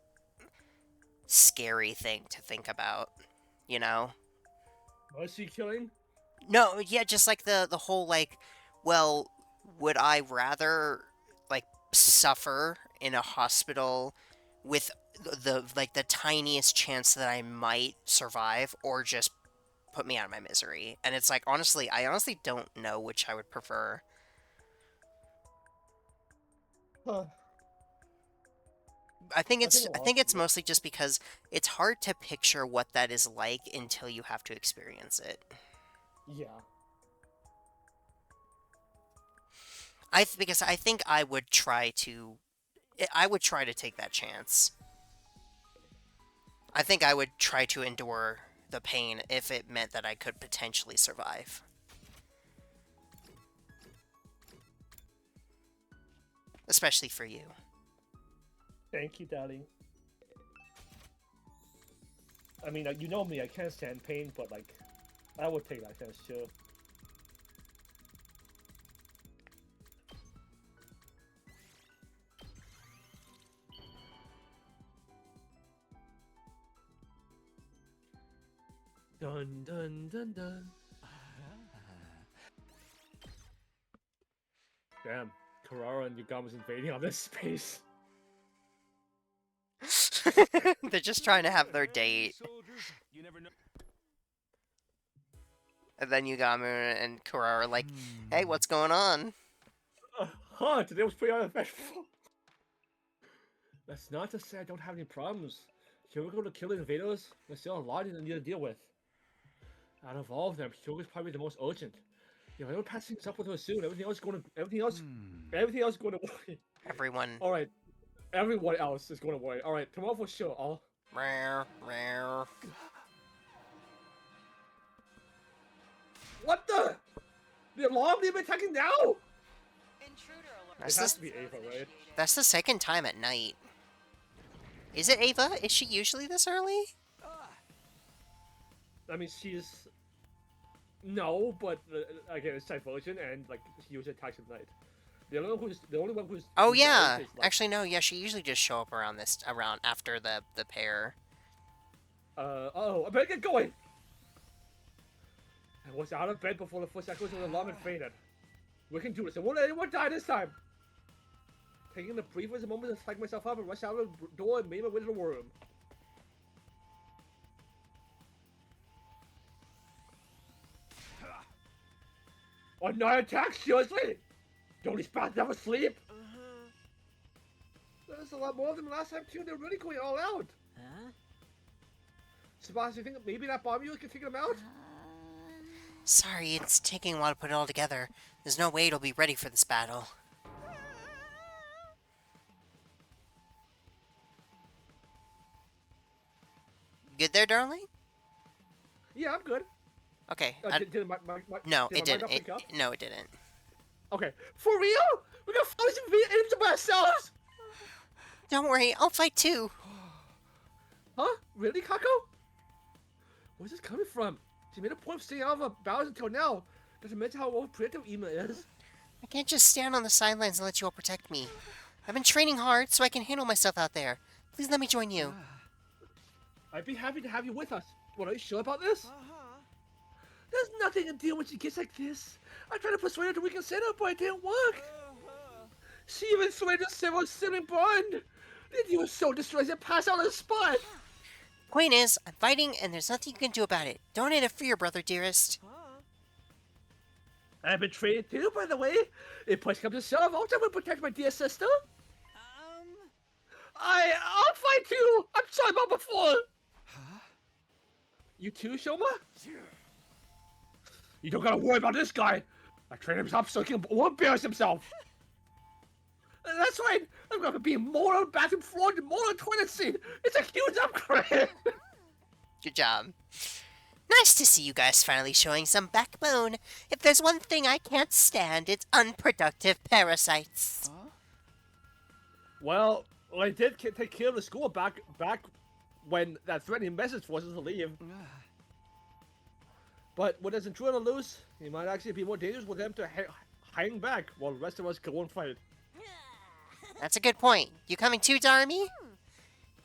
scary thing to think about, you know? Was she killing? No, yeah, just like the whole, like, well, would I rather, like, suffer in a hospital with the tiniest chance that I might survive, or just put me out of my misery? And it's like, honestly, I honestly don't know which I would prefer. Huh. I think I think a lot it's of- mostly just because it's hard to picture what that is like until you have to experience it. Yeah. Because I think I would try to take that chance. I think I would try to endure the pain if it meant that I could potentially survive. Especially for you. Thank you, darling. I mean, you know me, I can't stand pain, but like, I would take that chance, sure. Dun dun dun dun. Damn, Karara and Yugama's invading on this space. They're just trying to have their date. You never know. And then Yugamu and Kurara are like, hey, what's going on? Today was pretty uneventful. That's not to say I don't have any problems. Hiruko to kill the invaders, there's still a lot you need to deal with. Out of all of them, Hiruko's probably the most urgent. If I don't patch things up with her soon, everything else is going to worry. Everyone. All right, everyone else is going away. All right, tomorrow for sure. All. Rare, rare. What the? The alarm they've been attacking now? Intruder alert. That's It has the, to be Ava, right? that's the second time at night. Is it Ava? Is she usually this early? I mean, she's no, but again, it's Typhlosion, and like she usually attacks at night. The only one who's Oh who's yeah. out is, like, Actually no, yeah, she usually just show up around after the pair. oh, I better get going. I was out of bed before the first echoes of the alarm had faded. We can do this. I won't let anyone die this time. Taking the briefest moment to psych myself up and rush out of the door and make my way to the room. Another attack? Seriously? Don't these bastards ever sleep? There's a lot more of them last time too. They're really going all out. Huh? Sebastian, you think maybe that bomb you can figure them out? Sorry, it's taking a while to put it all together. There's no way it'll be ready for this battle. Good there, darling? Yeah, I'm good. Okay. Did my No, did it my mic didn't. not pick up? No, it didn't. Okay, for real? We're gonna fight some enemies by ourselves? Don't worry, I'll fight too. Huh? Really, Kako? Where's this coming from? She made a point of staying out of our battles until now. Doesn't mention how unpredictable Ima is. I can't just stand on the sidelines and let you all protect me. I've been training hard so I can handle myself out there. Please let me join you. I'd be happy to have you with us. What, are you sure about this? There's nothing to deal when she gets like this. I tried to persuade her to reconsider, but it didn't work. She even threatened to sever a sibling bond. Then you were so distressed and passed out on the spot. Point is, I'm fighting and there's nothing you can do about it. Don't interfere, brother dearest. I've been training too, by the way. If push comes to shove, I'll try to protect my dear sister. I'll fight you. I'm sorry about before. Huh? You too, Shoma? You don't gotta worry about this guy. I trained him up so he won't embarrass himself. That's right. I'm gonna be more on the bathroom floor than more on the toilet seat. It's a huge upgrade. Good job. Nice to see you guys finally showing some backbone. If there's one thing I can't stand, it's unproductive parasites. Well, I did take care of the school back when that threatening message forced us to leave. But when there's an intruder loose, it might actually be more dangerous for them to hang back while the rest of us go and fight. That's a good point. You coming too, Darmy?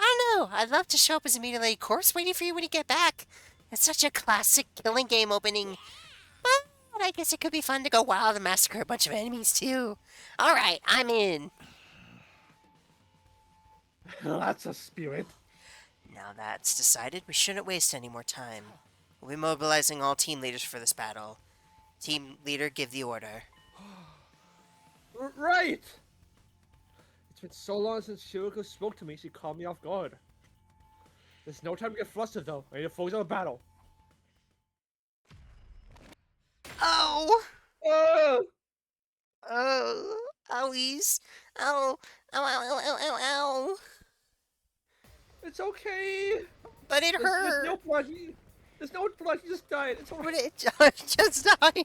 I don't know. I'd love to show up as a melee course waiting for you when you get back. It's such a classic killing game opening. But I guess it could be fun to go wild and massacre a bunch of enemies too. Alright, I'm in. That's a spirit. Now that's decided, we shouldn't waste any more time. We'll be mobilizing all team leaders for this battle. Team leader, give the order. Right! It's been so long since Hiruko spoke to me, she caught me off guard. There's no time to get flustered though. I need to focus on the battle. Oh! Oh! Oh! Owies! Ow! Ow, ow, ow, ow, ow, ow! It's okay! But it hurt! There's no blood. There's no blood, he just died. It's But alright. it just died!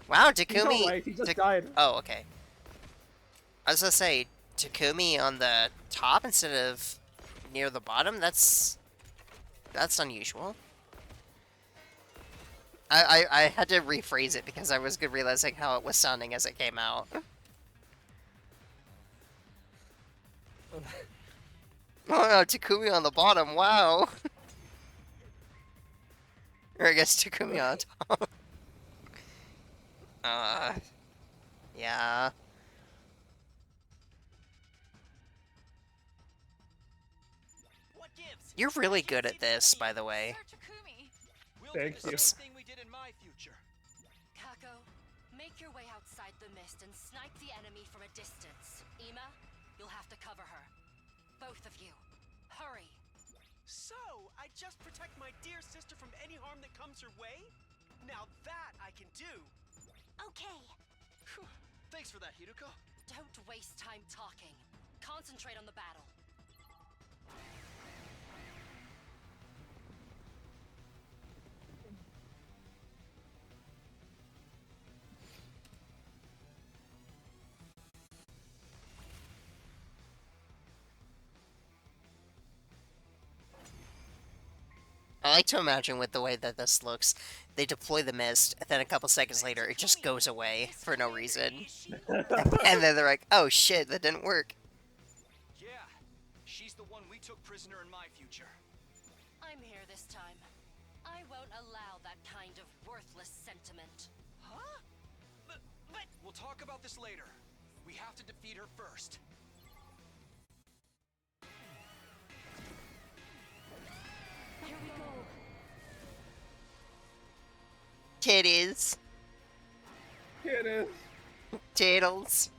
Wow, He's Takumi... alright, he just died. Oh, okay. I was gonna say, Takumi on the top instead of near the bottom? That's unusual. I had to rephrase it because I was realizing how it was sounding as it came out. Oh no, Takumi on the bottom, wow! Or I guess Takumi on top. Yeah. What gives? You're really good at this, by the way. Sir Takumi. We'll Thank do the you. same thing we did in my future. Kako, make your way outside the mist and snipe the enemy from a distance. Ima, you'll have to cover her. Both of you. Hurry. So, I just protect my dear sister from any harm that comes her way? Now that I can do. Okay. Thanks for that, Hiruko. Don't waste time talking. Concentrate on the battle. I like to imagine with the way that this looks, they deploy the mist, and then a couple seconds later, it just goes away for no reason. And then they're like, oh shit, that didn't work. Yeah, she's the one we took prisoner in my future. I'm here this time. I won't allow that kind of worthless sentiment. Huh? But we'll talk about this later. We have to defeat her first. Here we go. Titties. It is. Tittles.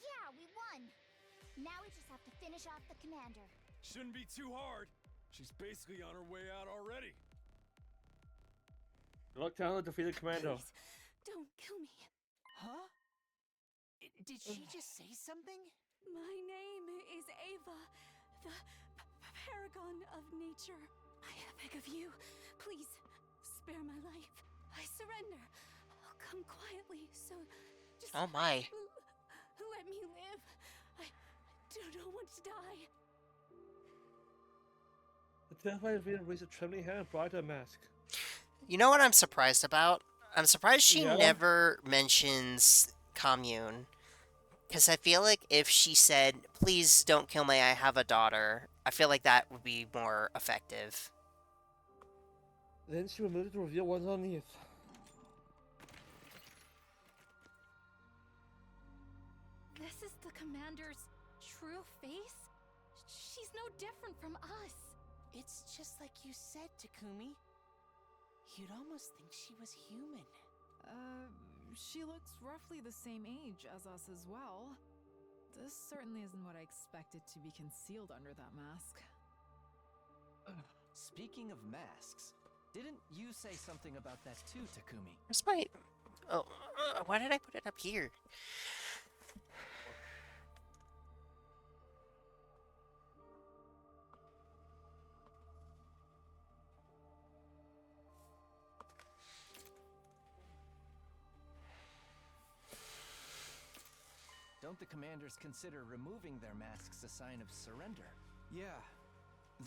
Yeah, we won! Now we just have to finish off the commander. Shouldn't be too hard. She's basically on her way out already. Good luck to the defeated commando. Please, don't kill me. Huh? Did she just say something? My name is Ava, the paragon of nature. I beg of you, please, spare my life. I surrender. I'll come quietly, so just Oh my. let me live. I don't want to die. The terrified Vina raised a trembling hand and brought her a mask. You know what I'm surprised about? I'm surprised she Yeah? never mentions commune. Because I feel like if she said, please don't kill me, I have a daughter, I feel like that would be more effective. Then she removed it to reveal what's underneath. This is the commander's true face? She's no different from us. It's just like you said, Takumi. You'd almost think she was human. She looks roughly the same age as us as well. This certainly isn't what I expected to be concealed under that mask. Speaking of masks, didn't you say something about that too, Takumi? Where's my... Oh, why did I put it up here? Don't the commanders consider removing their masks a sign of surrender? Yeah,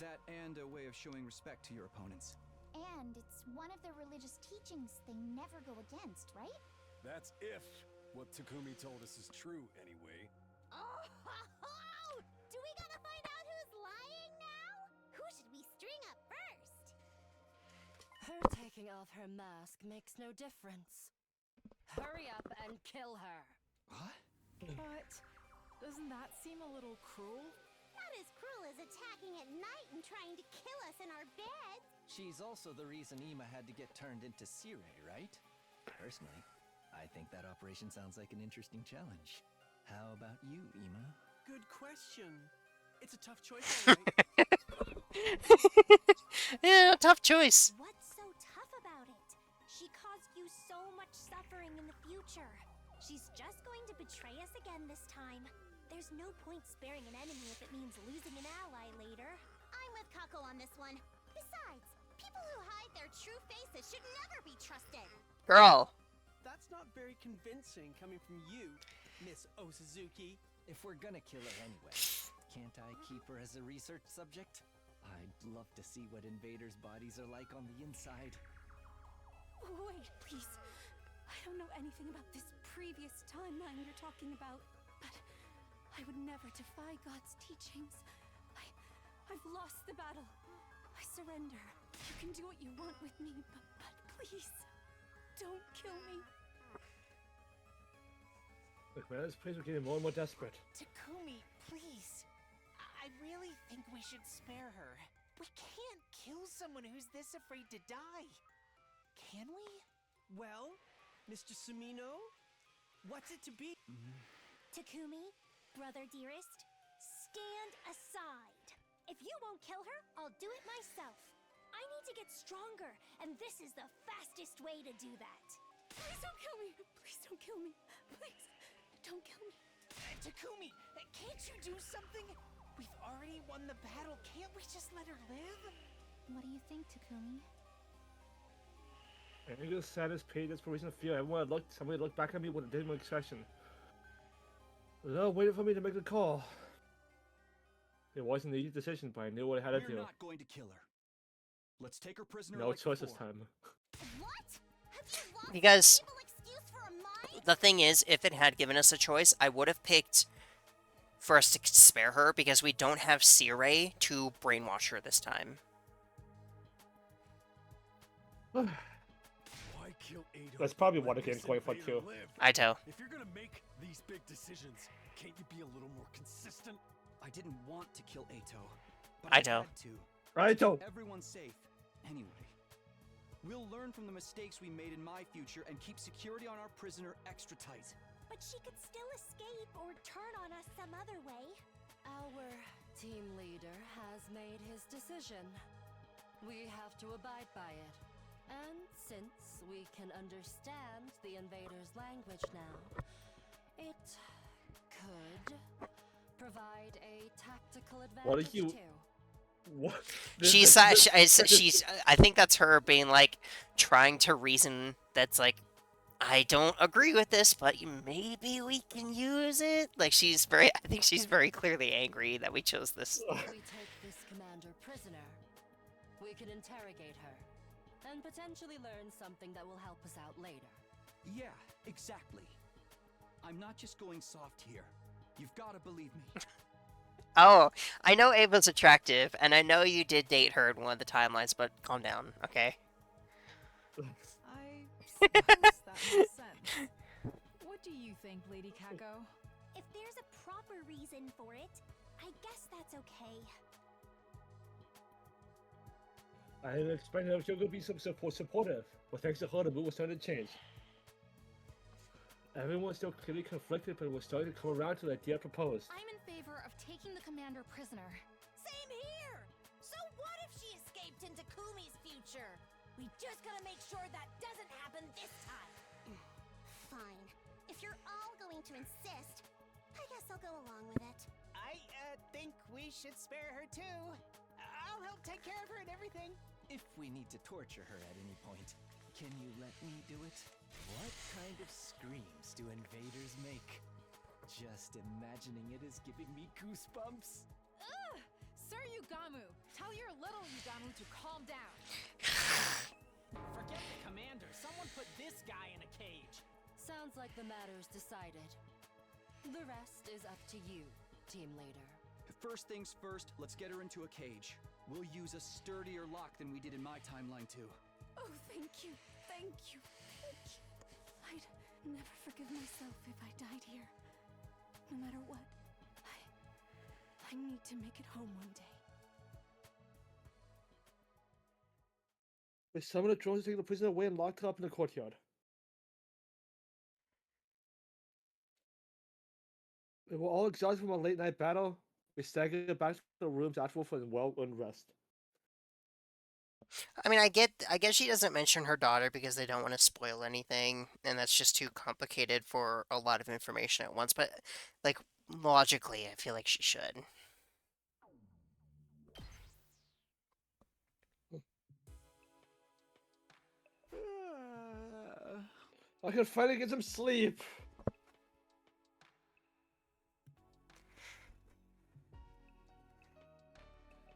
that and a way of showing respect to your opponents. And it's one of their religious teachings they never go against, right? That's if what Takumi told us is true, anyway. Oh, do we gotta find out who's lying now? Who should we string up first? Her taking off her mask makes no difference. Hurry up and kill her. What? But doesn't that seem a little cruel? Not as cruel as attacking at night and trying to kill us in our beds. She's also the reason Ima had to get turned into Sire, right? Personally, I think that operation sounds like an interesting challenge. How about you, Ima? Good question. It's a tough choice, all right. Yeah, tough choice. What's so tough about it? She caused you so much suffering in the future. She's just going to betray us again this time. There's no point sparing an enemy if it means losing an ally later. I'm with Kako on this one. Besides, people who hide their true faces should never be trusted. Girl. That's not very convincing coming from you, Miss Osuzuki. If we're gonna kill her anyway, can't I keep her as a research subject? I'd love to see what invaders' bodies are like on the inside. Wait, please. I don't know anything about this previous timeline you're talking about, but I would never defy God's teachings. I've lost the battle. I surrender. You can do what you want with me, but, please, don't kill me. The commander's pleas were getting more and more desperate. Takumi, please. I really think we should spare her. We can't kill someone who's this afraid to die. Can we? Well, Mr. Sumino, what's it to be? Takumi, brother dearest, stand aside. If you won't kill her, I'll do it myself. I need to get stronger, and this is the fastest way to do that. Please don't kill me. Please don't kill me. Please don't kill me. Takumi, can't you do something? We've already won the battle. Can't we just let her live? What do you think, Takumi? Anger, sadness, pain, desperation, fear. Somebody looked back at me with a dismal expression. They're waiting for me to make the call. It wasn't an easy decision, but I knew what I had to We're do. not going to kill her. Let's take her prisoner. No like choice this before. time. What? Have you lost Because a single excuse for a mind? the thing is, if it had given us a choice, I would have picked for us to spare her because we don't have Sirei to brainwash her this time. Why kill Ado? That's probably Let what the game's this going for, invader too. live? Aito. If you're gonna make these big decisions, can't you be a little more consistent? I didn't want to kill Ato, but I Aito. had to. Raito! Everyone's safe. Anyway, we'll learn from the mistakes we made in my future and keep security on our prisoner extra tight. But she could still escape or turn on us some other way. Our team leader has made his decision. We have to abide by it. And since we can understand the invader's language now, it could provide a tactical advantage What are you- too. What? She's I think that's her being like trying to reason that's like, I don't agree with this, but maybe we can use it. Like I think she's very clearly angry that we chose this. If we take this commander prisoner, we can interrogate her and potentially learn something that will help us out later. Yeah, exactly. I'm not just going soft here. You've got to believe me. Oh, I know Ava's attractive, and I know you did date her in one of the timelines, but calm down, okay? I suppose that makes sense. What do you think, Lady Kako? If there's a proper reason for it, I guess that's okay. I had expected her to be some supportive, but thanks to her, the mood was starting to change. Everyone's still clearly conflicted, but was starting to come around to the idea proposed. I'm in favor of taking the commander prisoner. Same here! So what if she escaped into Kumi's future? We just gotta make sure that doesn't happen this time. Fine. If you're all going to insist, I guess I'll go along with it. I think we should spare her too. I'll help take care of her and everything. If we need to torture her at any point, can you let me do it? What kind of screams do invaders make? Just imagining it is giving me goosebumps. Ugh! Sir Yugamu, tell your little Yugamu to calm down. Forget the commander. Someone put this guy in a cage. Sounds like the matter's decided. The rest is up to you, team leader. First things first, let's get her into a cage. We'll use a sturdier lock than we did in my timeline too. Oh, thank you. Thank you. Thank you. I'd never forgive myself if I died here. No matter what, I need to make it home one day. We summoned the drones to take the prisoner away and locked her up in the courtyard. We were all exhausted from a late night battle. We staggered back to the rooms afterward for a well-earned rest. I mean, I guess she doesn't mention her daughter because they don't want to spoil anything, and that's just too complicated for a lot of information at once, but, like, logically, I feel like she should. I can finally get some sleep!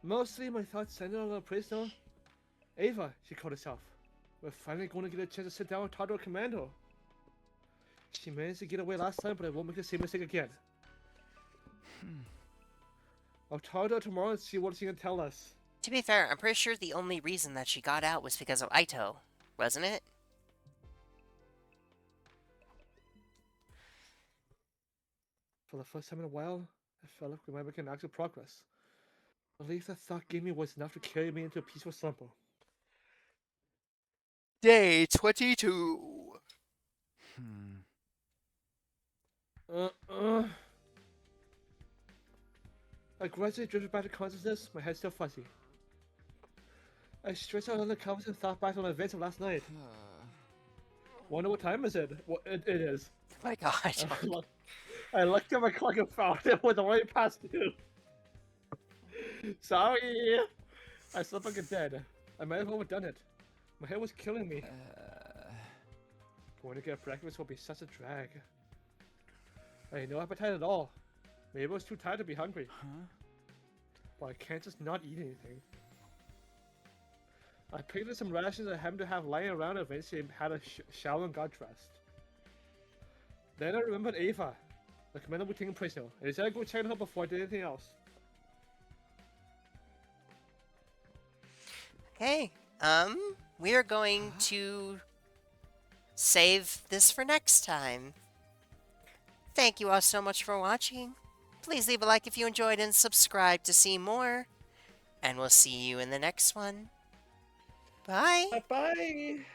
Mostly my thoughts centered on the prisoner. Ava, she called herself. We're finally going to get a chance to sit down and talk to our commando. She managed to get away last time, but I won't make the same mistake again. I'll talk to her tomorrow and see what she can tell us. To be fair, I'm pretty sure the only reason that she got out was because of Aito, wasn't it? For the first time in a while, I felt like we might make an actual progress. At least the thought gave me was enough to carry me into a peaceful slumber. Day 22. I gradually drifted back to consciousness, my head still fuzzy. I stretched out on the covers and thought back on the events of last night. Wonder what time is it? What it is. Oh my god. I looked at my clock and found it was already past 2. Sorry! I slept like a dead. I might have overdone it. My head was killing me. Going to get breakfast will be such a drag. I had no appetite at all. Maybe I was too tired to be hungry. But I can't just not eat anything. I picked up some rations I happened to have lying around and eventually had a shower and got dressed. Then I remembered Ava, the commander we taken prisoner, and decided to go check on her before I did anything else. Okay, we are going to save this for next time. Thank you all so much for watching. Please leave a like if you enjoyed and subscribe to see more. And we'll see you in the next one. Bye. Bye-bye!